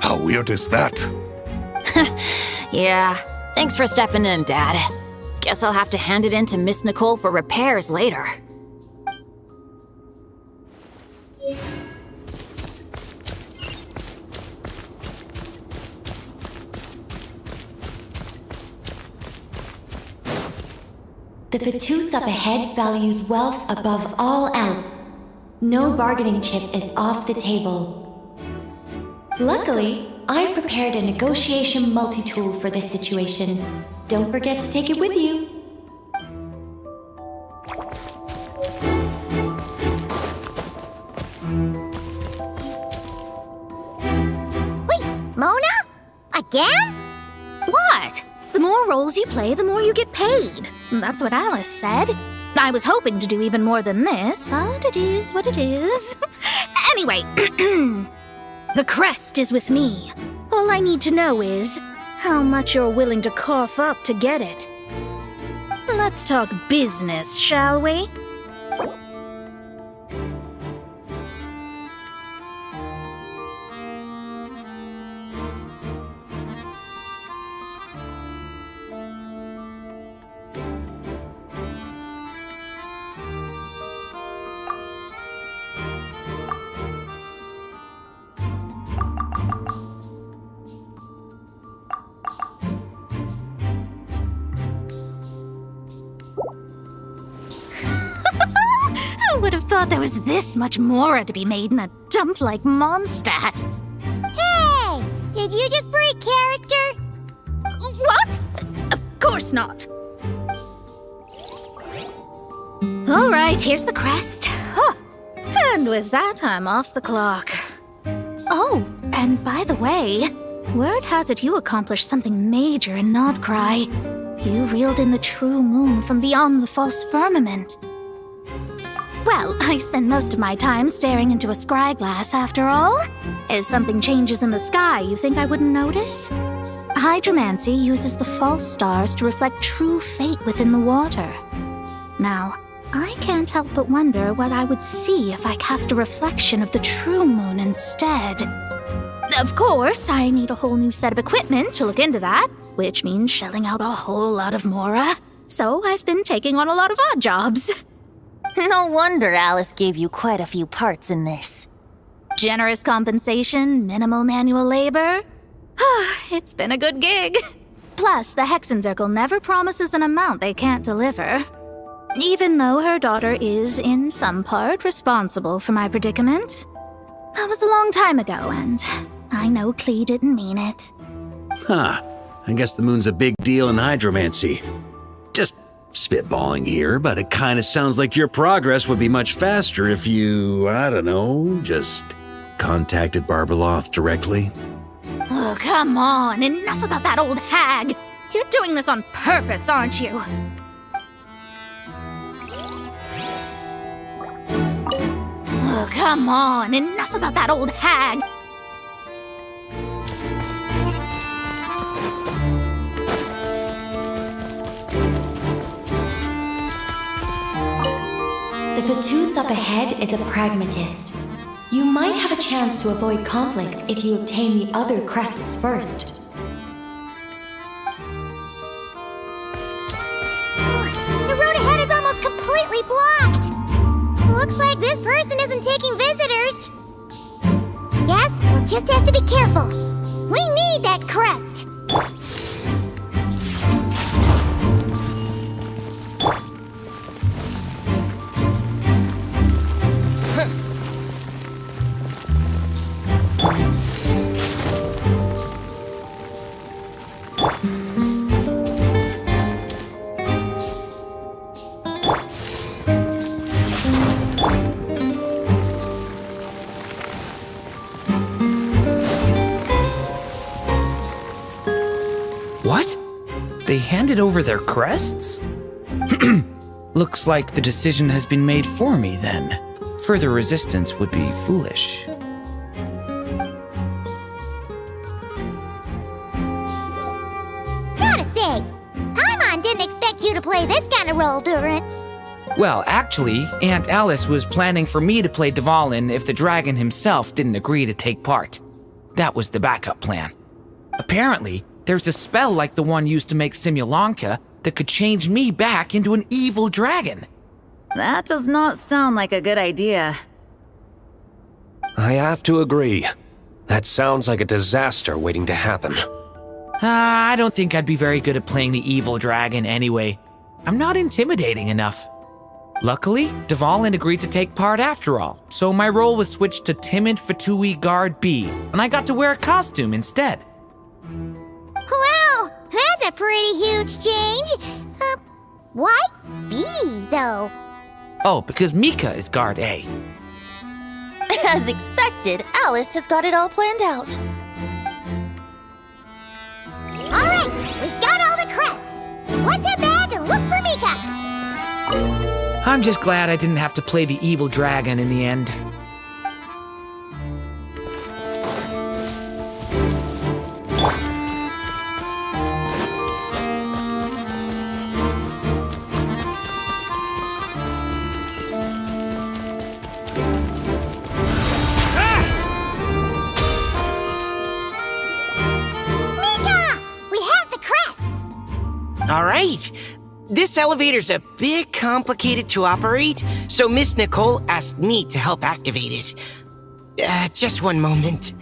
How weird is that? Yeah, thanks for stepping in, Dad. Guess I'll have to hand it in to Miss Nicole for repairs later. The Fatus up ahead values wealth above all else. No bargaining chip is off the table. Luckily, I've prepared a negotiation multi-tool for this situation. Don't forget to take it with you. Wait, Mona? Again? What? The more roles you play, the more you get paid. That's what Alice said. I was hoping to do even more than this, but it is what it is. Anyway, the crest is with me. All I need to know is how much you're willing to cough up to get it. Let's talk business, shall we? thought there was this much Mora to be made in a dump like Mondstadt. Hey! Did you just break character? What? Of course not. All right, here's the crest. Huh. And with that, I'm off the clock. Oh, and by the way, word has it you accomplished something major in Nodcry. You reeled in the true moon from beyond the false firmament. Well, I spend most of my time staring into a scryglass after all. If something changes in the sky, you think I wouldn't notice? Hydromancy uses the false stars to reflect true fate within the water. Now, I can't help but wonder what I would see if I cast a reflection of the true moon instead. Of course, I need a whole new set of equipment to look into that, which means shelling out a whole lot of Mora. So I've been taking on a lot of odd jobs. No wonder Alice gave you quite a few parts in this. Generous compensation, minimal manual labor. It's been a good gig. Plus, the Hexenzirkel never promises an amount they can't deliver. Even though her daughter is, in some part, responsible for my predicament. That was a long time ago, and I know Klee didn't mean it. Huh. I guess the moon's a big deal in hydromancy. Just spitballing here, but it kind of sounds like your progress would be much faster if you, I don't know, just contacted Barbeloth directly. Oh, come on. Enough about that old hag. You're doing this on purpose, aren't you? Oh, come on. Enough about that old hag. The Fatus up ahead is a pragmatist. You might have a chance to avoid conflict if you obtain the other crests first. The road ahead is almost completely blocked. Looks like this person isn't taking visitors. Yes, we'll just have to be careful. We need that crest. What? They handed over their crests? Looks like the decision has been made for me then. Further resistance would be foolish. Gotta say, Paimon didn't expect you to play this kind of role, Durin. Well, actually, Aunt Alice was planning for me to play Dvalin if the dragon himself didn't agree to take part. That was the backup plan. Apparently, there's a spell like the one used to make Simulanka that could change me back into an evil dragon. That does not sound like a good idea. I have to agree. That sounds like a disaster waiting to happen. I don't think I'd be very good at playing the evil dragon anyway. I'm not intimidating enough. Luckily, Dvalin agreed to take part after all, so my role was switched to Timid Fatui Guard B, and I got to wear a costume instead. Wow, that's a pretty huge change. Why B, though? Oh, because Mika is Guard A. As expected, Alice has got it all planned out. All right, we've got all the crests. Let's head back and look for Mika. I'm just glad I didn't have to play the evil dragon in the end. All right. This elevator's a bit complicated to operate, so Miss Nicole asked me to help activate it. Just one moment.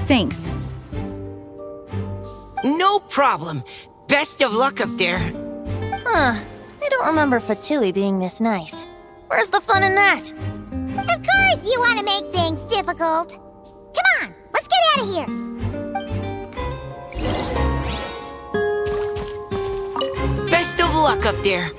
Thanks. No problem. Best of luck up there. Huh. I don't remember Fatui being this nice. Where's the fun in that? Of course you want to make things difficult. Come on, let's get out of here. Best of luck up there.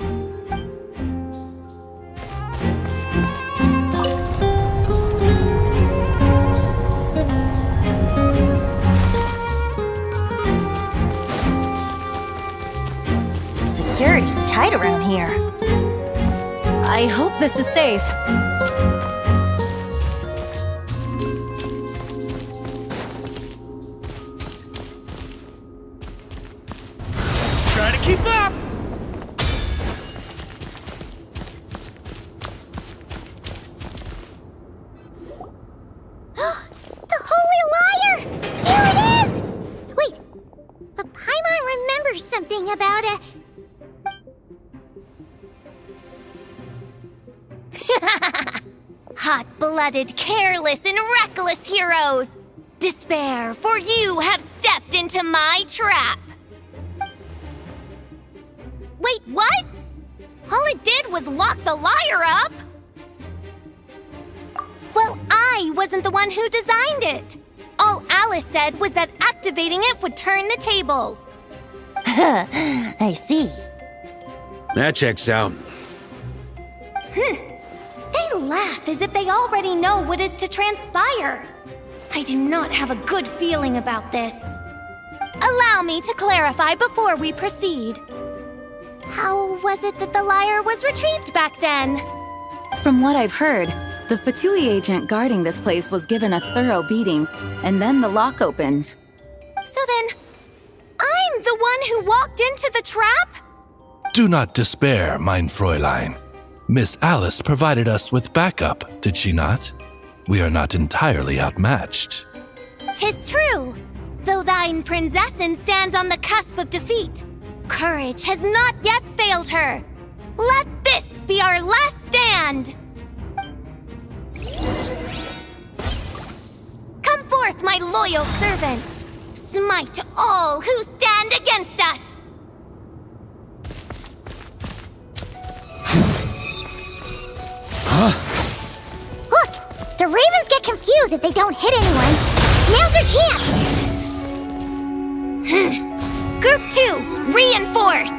Security's tight around here. I hope this is safe. Try to keep up! The Holy Liar! Here it is! Wait, but Paimon remembers something about a... Hot-blooded, careless, and reckless heroes! Despair, for you have stepped into my trap! Wait, what? All it did was lock the liar up? Well, I wasn't the one who designed it. All Alice said was that activating it would turn the tables. I see. That checks out. They laugh as if they already know what is to transpire. I do not have a good feeling about this. Allow me to clarify before we proceed. How was it that the lyre was retrieved back then? From what I've heard, the Fatui agent guarding this place was given a thorough beating, and then the lock opened. So then, I'm the one who walked into the trap? Do not despair, mein Fräulein. Miss Alice provided us with backup, did she not? We are not entirely outmatched. 'Tis true, though thine Prinzessin stands on the cusp of defeat. Courage has not yet failed her. Let this be our last stand! Come forth, my loyal servants! Smite all who stand against us! Look, the ravens get confused if they don't hit anyone. Now's their chance! Group 2, reinforce!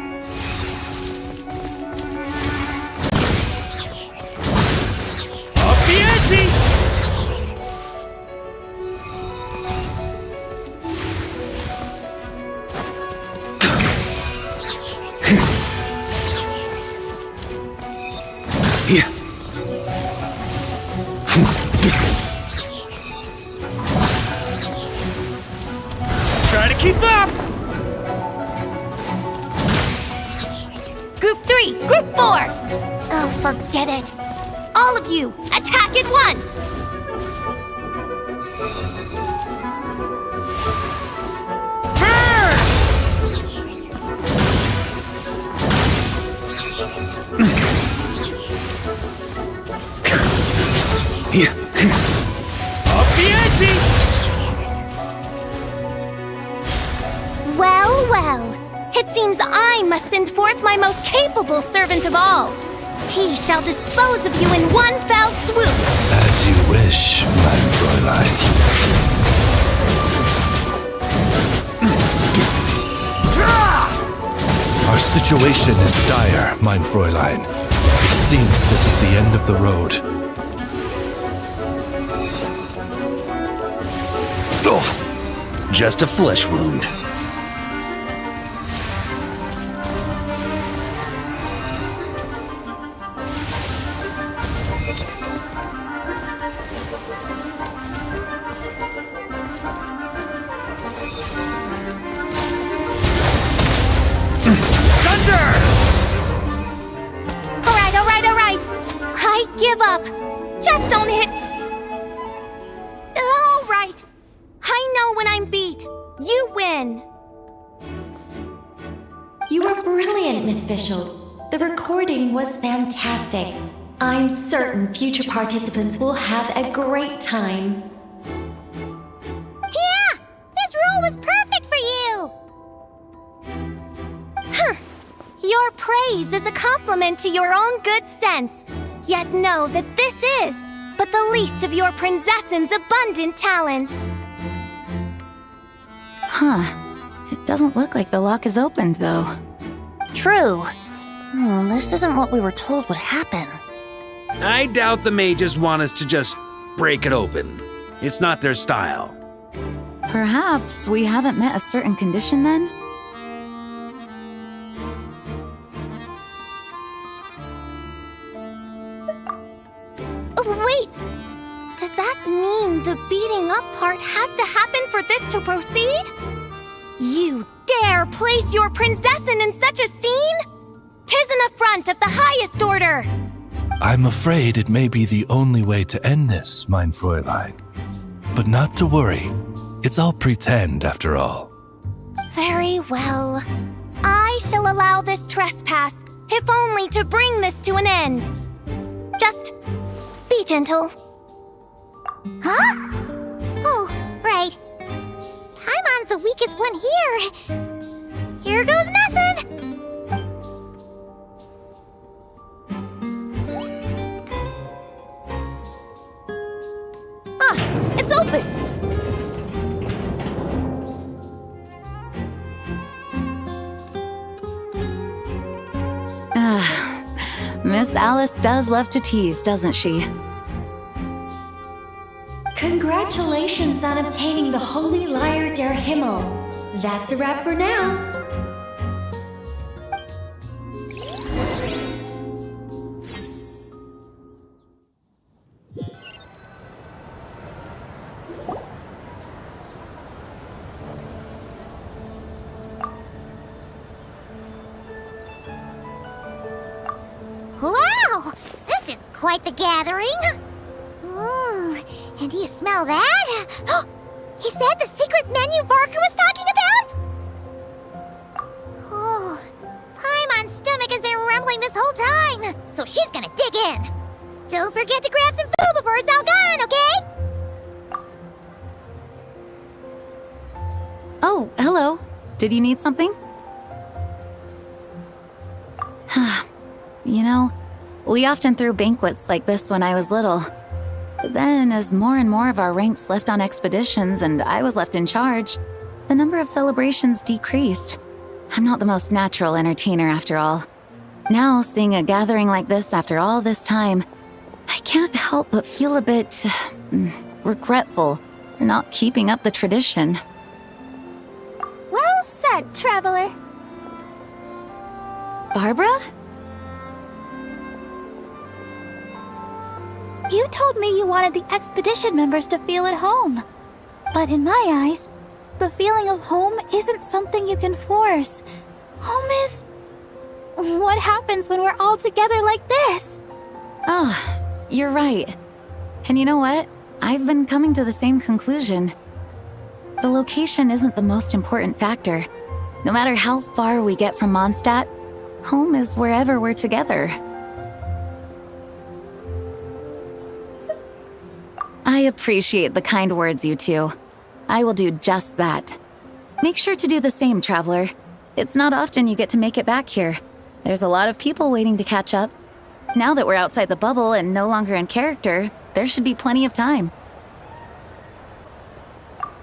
Up the ante! Try to keep up! Group 3, Group 4! Oh, forget it. All of you, attack at once! Up the ante! Well, well. It seems I must send forth my most capable servant of all. He shall dispose of you in one fell swoop. As you wish, mein Fräulein. Our situation is dire, mein Fräulein. It seems this is the end of the road. Just a flesh wound. I give up. Just don't hit. All right. I know when I'm beat. You win. You were brilliant, Miss Fischl. The recording was fantastic. I'm certain future participants will have a great time. Yeah! This role was perfect for you! praised as a compliment to your own good sense. Yet know that this is but the least of your princess's abundant talents. Huh. It doesn't look like the lock is opened, though. True. This isn't what we were told would happen. I doubt the mages want us to just break it open. It's not their style. Perhaps we haven't met a certain condition then? Oh, wait! Does that mean the beating up part has to happen for this to proceed? You dare place your princessin in such a scene? 'Tis an affront of the highest order! I'm afraid it may be the only way to end this, mein Fräulein. But not to worry. It's all pretend, after all. Very well. I shall allow this trespass, if only to bring this to an end. Just be gentle. Huh? Oh, right. Paimon's the weakest one here. Here goes nothing! It's open! Miss Alice does love to tease, doesn't she? Congratulations on obtaining the Holy Lyre der Himmel. That's a wrap for now. Wow! This is quite the gathering! And do you smell that? Is that the secret menu Varka was talking about? Oh, Paimon's stomach has been rumbling this whole time, so she's gonna dig in. Don't forget to grab some food before it's all gone, okay? Oh, hello. Did you need something? You know, we often threw banquets like this when I was little. But then, as more and more of our ranks left on expeditions and I was left in charge, the number of celebrations decreased. I'm not the most natural entertainer after all. Now, seeing a gathering like this after all this time, I can't help but feel a bit regretful for not keeping up the tradition. Well said, traveler. Barbara? You told me you wanted the expedition members to feel at home. But in my eyes, the feeling of home isn't something you can force. Home is... what happens when we're all together like this? Oh, you're right. And you know what? I've been coming to the same conclusion. The location isn't the most important factor. No matter how far we get from Mondstadt, home is wherever we're together. I appreciate the kind words, you two. I will do just that. Make sure to do the same, traveler. It's not often you get to make it back here. There's a lot of people waiting to catch up. Now that we're outside the bubble and no longer in character, there should be plenty of time.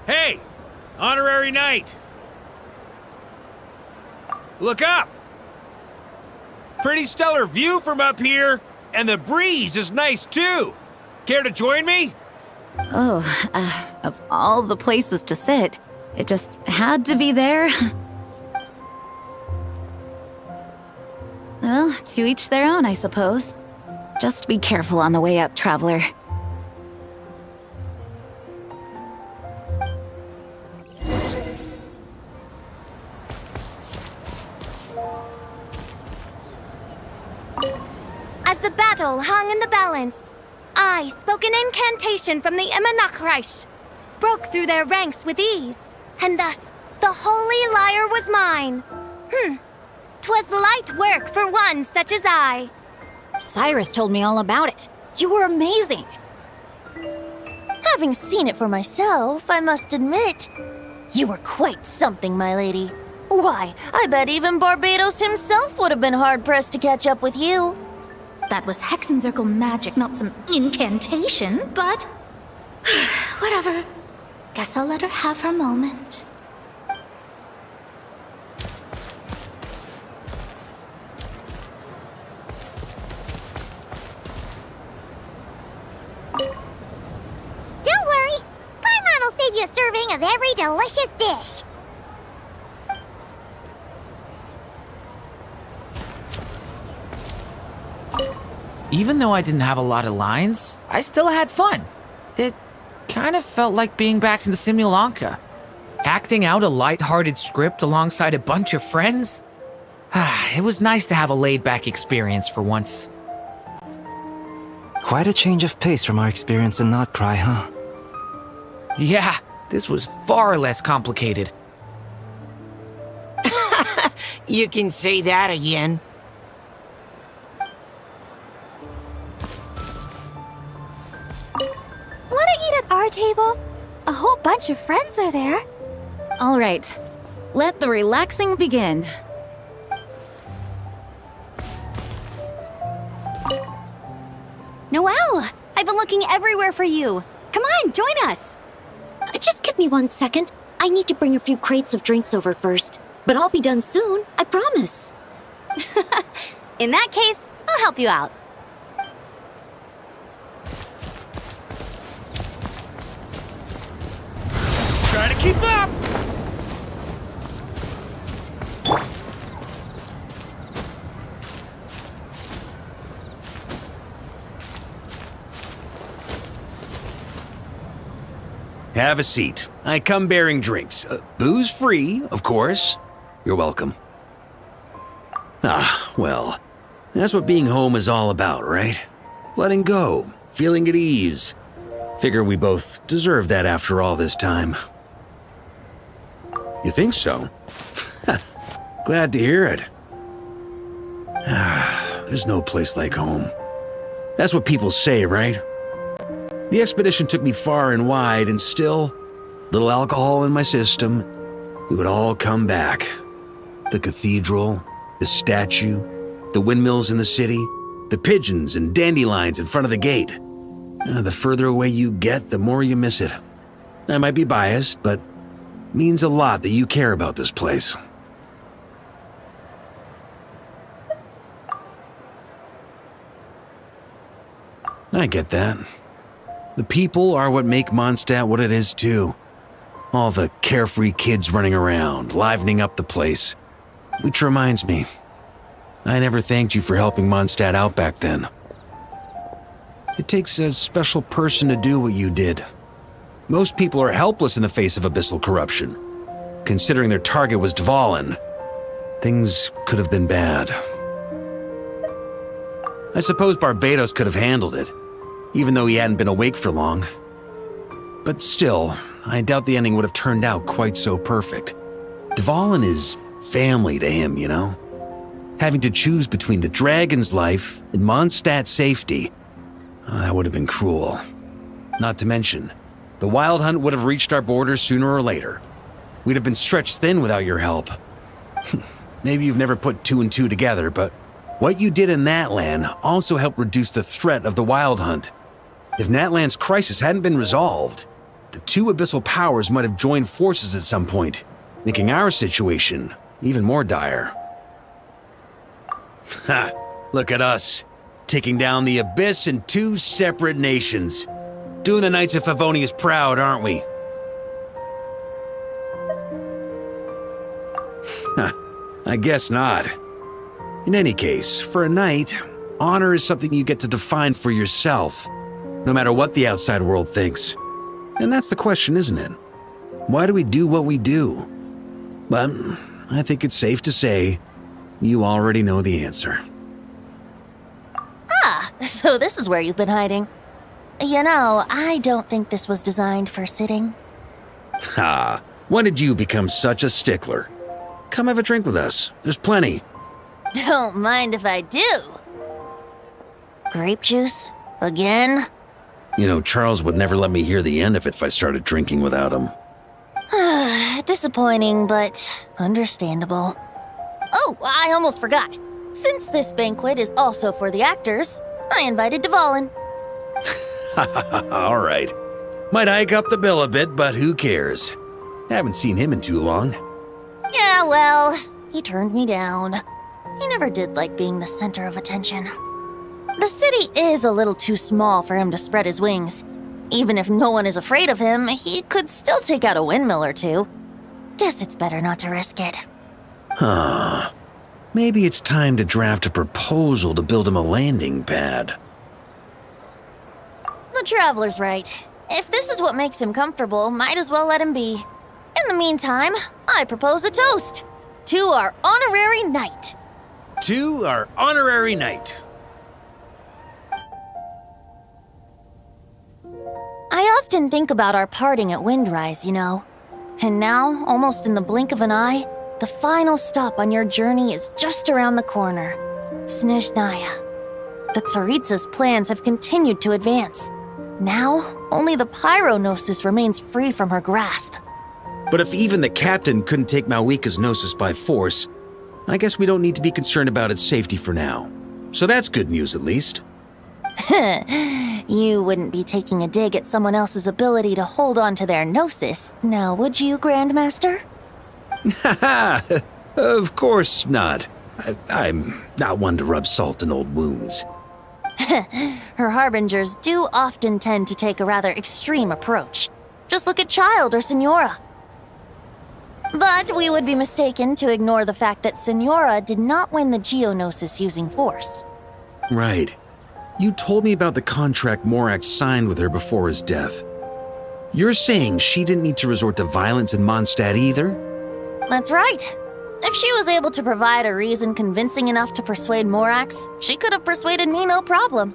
Hey! Honorary knight! Look up! Pretty stellar view from up here, and the breeze is nice too. Care to join me? Oh, of all the places to sit, it just had to be there. Well, to each their own, I suppose. Just be careful on the way up, traveler. As the battle hung in the balance, I spoke an incantation from the Emanachreich, broke through their ranks with ease, and thus the Holy Lyre was mine. 'Twas light work for one such as I. Cyrus told me all about it. You were amazing. Having seen it for myself, I must admit, you were quite something, my lady. Why, I bet even Barbados himself would have been hard-pressed to catch up with you. That was Hexencircle magic, not some incantation, but... whatever. Guess I'll let her have her moment. Don't worry. Paimon will save you a serving of every delicious dish. Even though I didn't have a lot of lines, I still had fun. It kind of felt like being back in the Simulanka. Acting out a light-hearted script alongside a bunch of friends. It was nice to have a laid-back experience for once. Quite a change of pace from our experience in Notcry, huh? Yeah, this was far less complicated. You can say that again. Wanna eat at our table? A whole bunch of friends are there. All right, let the relaxing begin. Noelle, I've been looking everywhere for you. Come on, join us. Just give me 1 second. I need to bring a few crates of drinks over first. But I'll be done soon, I promise. In that case, I'll help you out. Try to keep up! Have a seat. I come bearing drinks. Booze free, of course. You're welcome. Ah, well, that's what being home is all about, right? Letting go, feeling at ease. Figure we both deserve that after all this time. You think so? Glad to hear it. There's no place like home. That's what people say, right? The expedition took me far and wide, and still, little alcohol in my system, it would all come back. The cathedral, the statue, the windmills in the city, the pigeons and dandelions in front of the gate. The further away you get, the more you miss it. I might be biased, but it means a lot that you care about this place. I get that. The people are what make Mondstadt what it is, too. All the carefree kids running around, livening up the place. Which reminds me, I never thanked you for helping Mondstadt out back then. It takes a special person to do what you did. Most people are helpless in the face of abyssal corruption. Considering their target was Dvalin, things could have been bad. I suppose Barbados could have handled it, even though he hadn't been awake for long. But still, I doubt the ending would have turned out quite so perfect. Dvalin is family to him, you know? Having to choose between the dragon's life and Mondstadt's safety, that would have been cruel. Not to mention, the Wild Hunt would have reached our borders sooner or later. We'd have been stretched thin without your help. Maybe you've never put two and two together, but what you did in Natlan also helped reduce the threat of the Wild Hunt. If Natlan's crisis hadn't been resolved, the two abyssal powers might have joined forces at some point, making our situation even more dire. Ha! Look at us, taking down the Abyss in two separate nations. Doing the Knights of Favonius proud, aren't we? I guess not. In any case, for a knight, honor is something you get to define for yourself, no matter what the outside world thinks. And that's the question, isn't it? Why do we do what we do? But I think it's safe to say you already know the answer. Ah, so this is where you've been hiding. You know, I don't think this was designed for sitting. Ha! When did you become such a stickler? Come have a drink with us. There's plenty. Don't mind if I do. Grape juice? Again? You know, Charles would never let me hear the end of it if I started drinking without him. Disappointing, but understandable. Oh, I almost forgot. Since this banquet is also for the actors, I invited Dvalin. All right. Might hike up the bill a bit, but who cares? Haven't seen him in too long. Yeah, well, he turned me down. He never did like being the center of attention. The city is a little too small for him to spread his wings. Even if no one is afraid of him, he could still take out a windmill or two. Guess it's better not to risk it. Huh. Maybe it's time to draft a proposal to build him a landing pad. The Traveler's right. If this is what makes him comfortable, might as well let him be. In the meantime, I propose a toast to our honorary knight. To our honorary knight. I often think about our parting at Windrise, you know. And now, almost in the blink of an eye, the final stop on your journey is just around the corner. Snezhnaya. The Tsaritsa's plans have continued to advance. Now, only the Pyronosis remains free from her grasp. But if even the captain couldn't take Malwika's Gnosis by force, I guess we don't need to be concerned about its safety for now. So that's good news, at least. You wouldn't be taking a dig at someone else's ability to hold on to their Gnosis, now would you, Grandmaster? Haha, of course not. I'm not one to rub salt in old wounds. Her harbingers do often tend to take a rather extreme approach. Just look at Child or Signora. But we would be mistaken to ignore the fact that Signora did not win the Geonosis using force. Right. You told me about the contract Morax signed with her before his death. You're saying she didn't need to resort to violence in Mondstadt either? That's right. If she was able to provide a reason convincing enough to persuade Morax, she could have persuaded me no problem.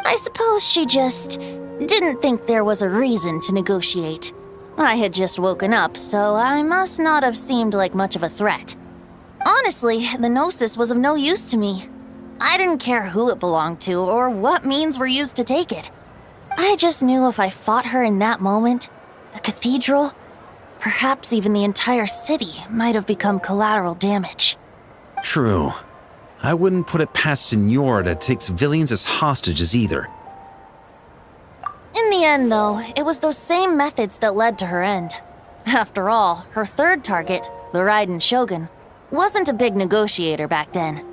I suppose she just didn't think there was a reason to negotiate. I had just woken up, so I must not have seemed like much of a threat. Honestly, the Gnosis was of no use to me. I didn't care who it belonged to or what means were used to take it. I just knew if I fought her in that moment, the cathedral, perhaps even the entire city, might have become collateral damage. True. I wouldn't put it past Signora to take civilians as hostages either. In the end, though, it was those same methods that led to her end. After all, her third target, the Raiden Shogun, wasn't a big negotiator back then.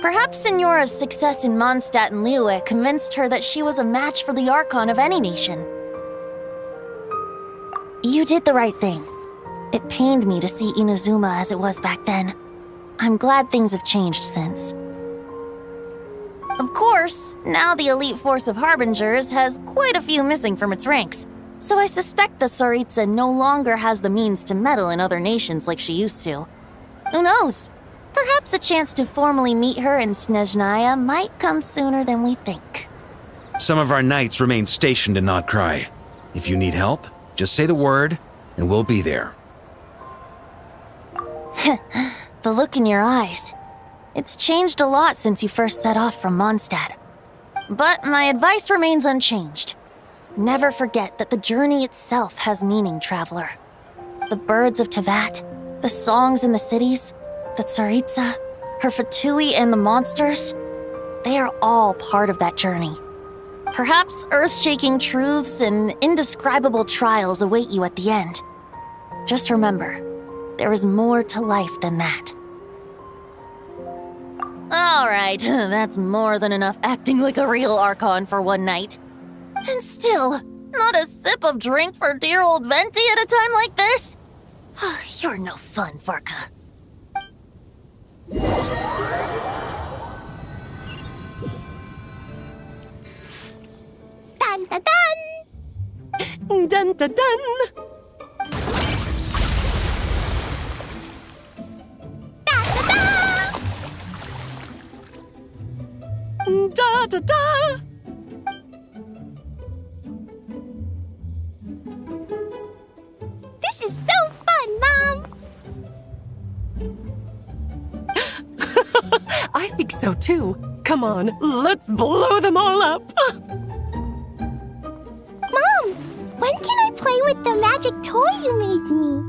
Perhaps Signora's success in Mondstadt and Liyue convinced her that she was a match for the Archon of any nation. You did the right thing. It pained me to see Inazuma as it was back then. I'm glad things have changed since. Of course, now the elite force of Harbingers has quite a few missing from its ranks, so I suspect the Tsaritsa no longer has the means to meddle in other nations like she used to. Who knows? Perhaps a chance to formally meet her in Snezhnaya might come sooner than we think. Some of our knights remain stationed in Not Cry. If you need help, just say the word, and we'll be there. The look in your eyes. It's changed a lot since you first set off from Mondstadt. But my advice remains unchanged. Never forget that the journey itself has meaning, traveler. The birds of Teyvat, the songs in the cities, the Tsaritsa, her Fatui and the monsters, they are all part of that journey. Perhaps earth-shaking truths and indescribable trials await you at the end. Just remember, there is more to life than that. Alright, that's more than enough acting like a real Archon for one night. And still, not a sip of drink for dear old Venti at a time like this? You're no fun, Varka. Dun dun dun! Dun dun dun! Da da da! This is so fun, Mom! I think so too. Come on, let's blow them all up! Mom, when can I play play with the magic toy you made me.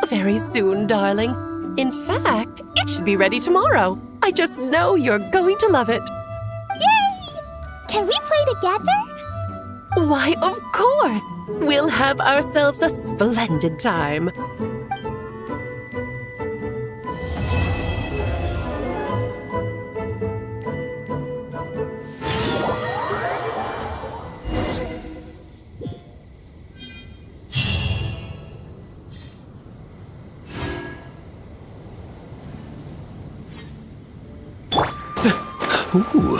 Very soon, darling. In fact, it should be ready tomorrow. I just know you're going to love it. Yay! Can we play together? Why, of course! We'll have ourselves a splendid time. Ooh.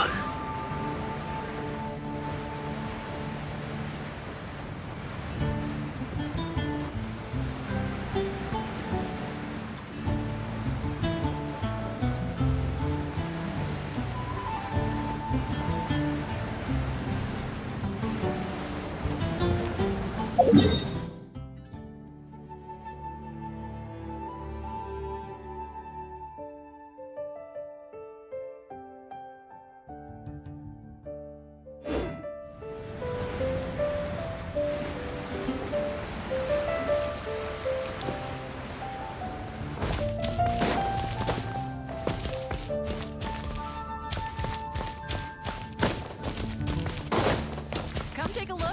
Come take a look.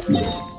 Yeah.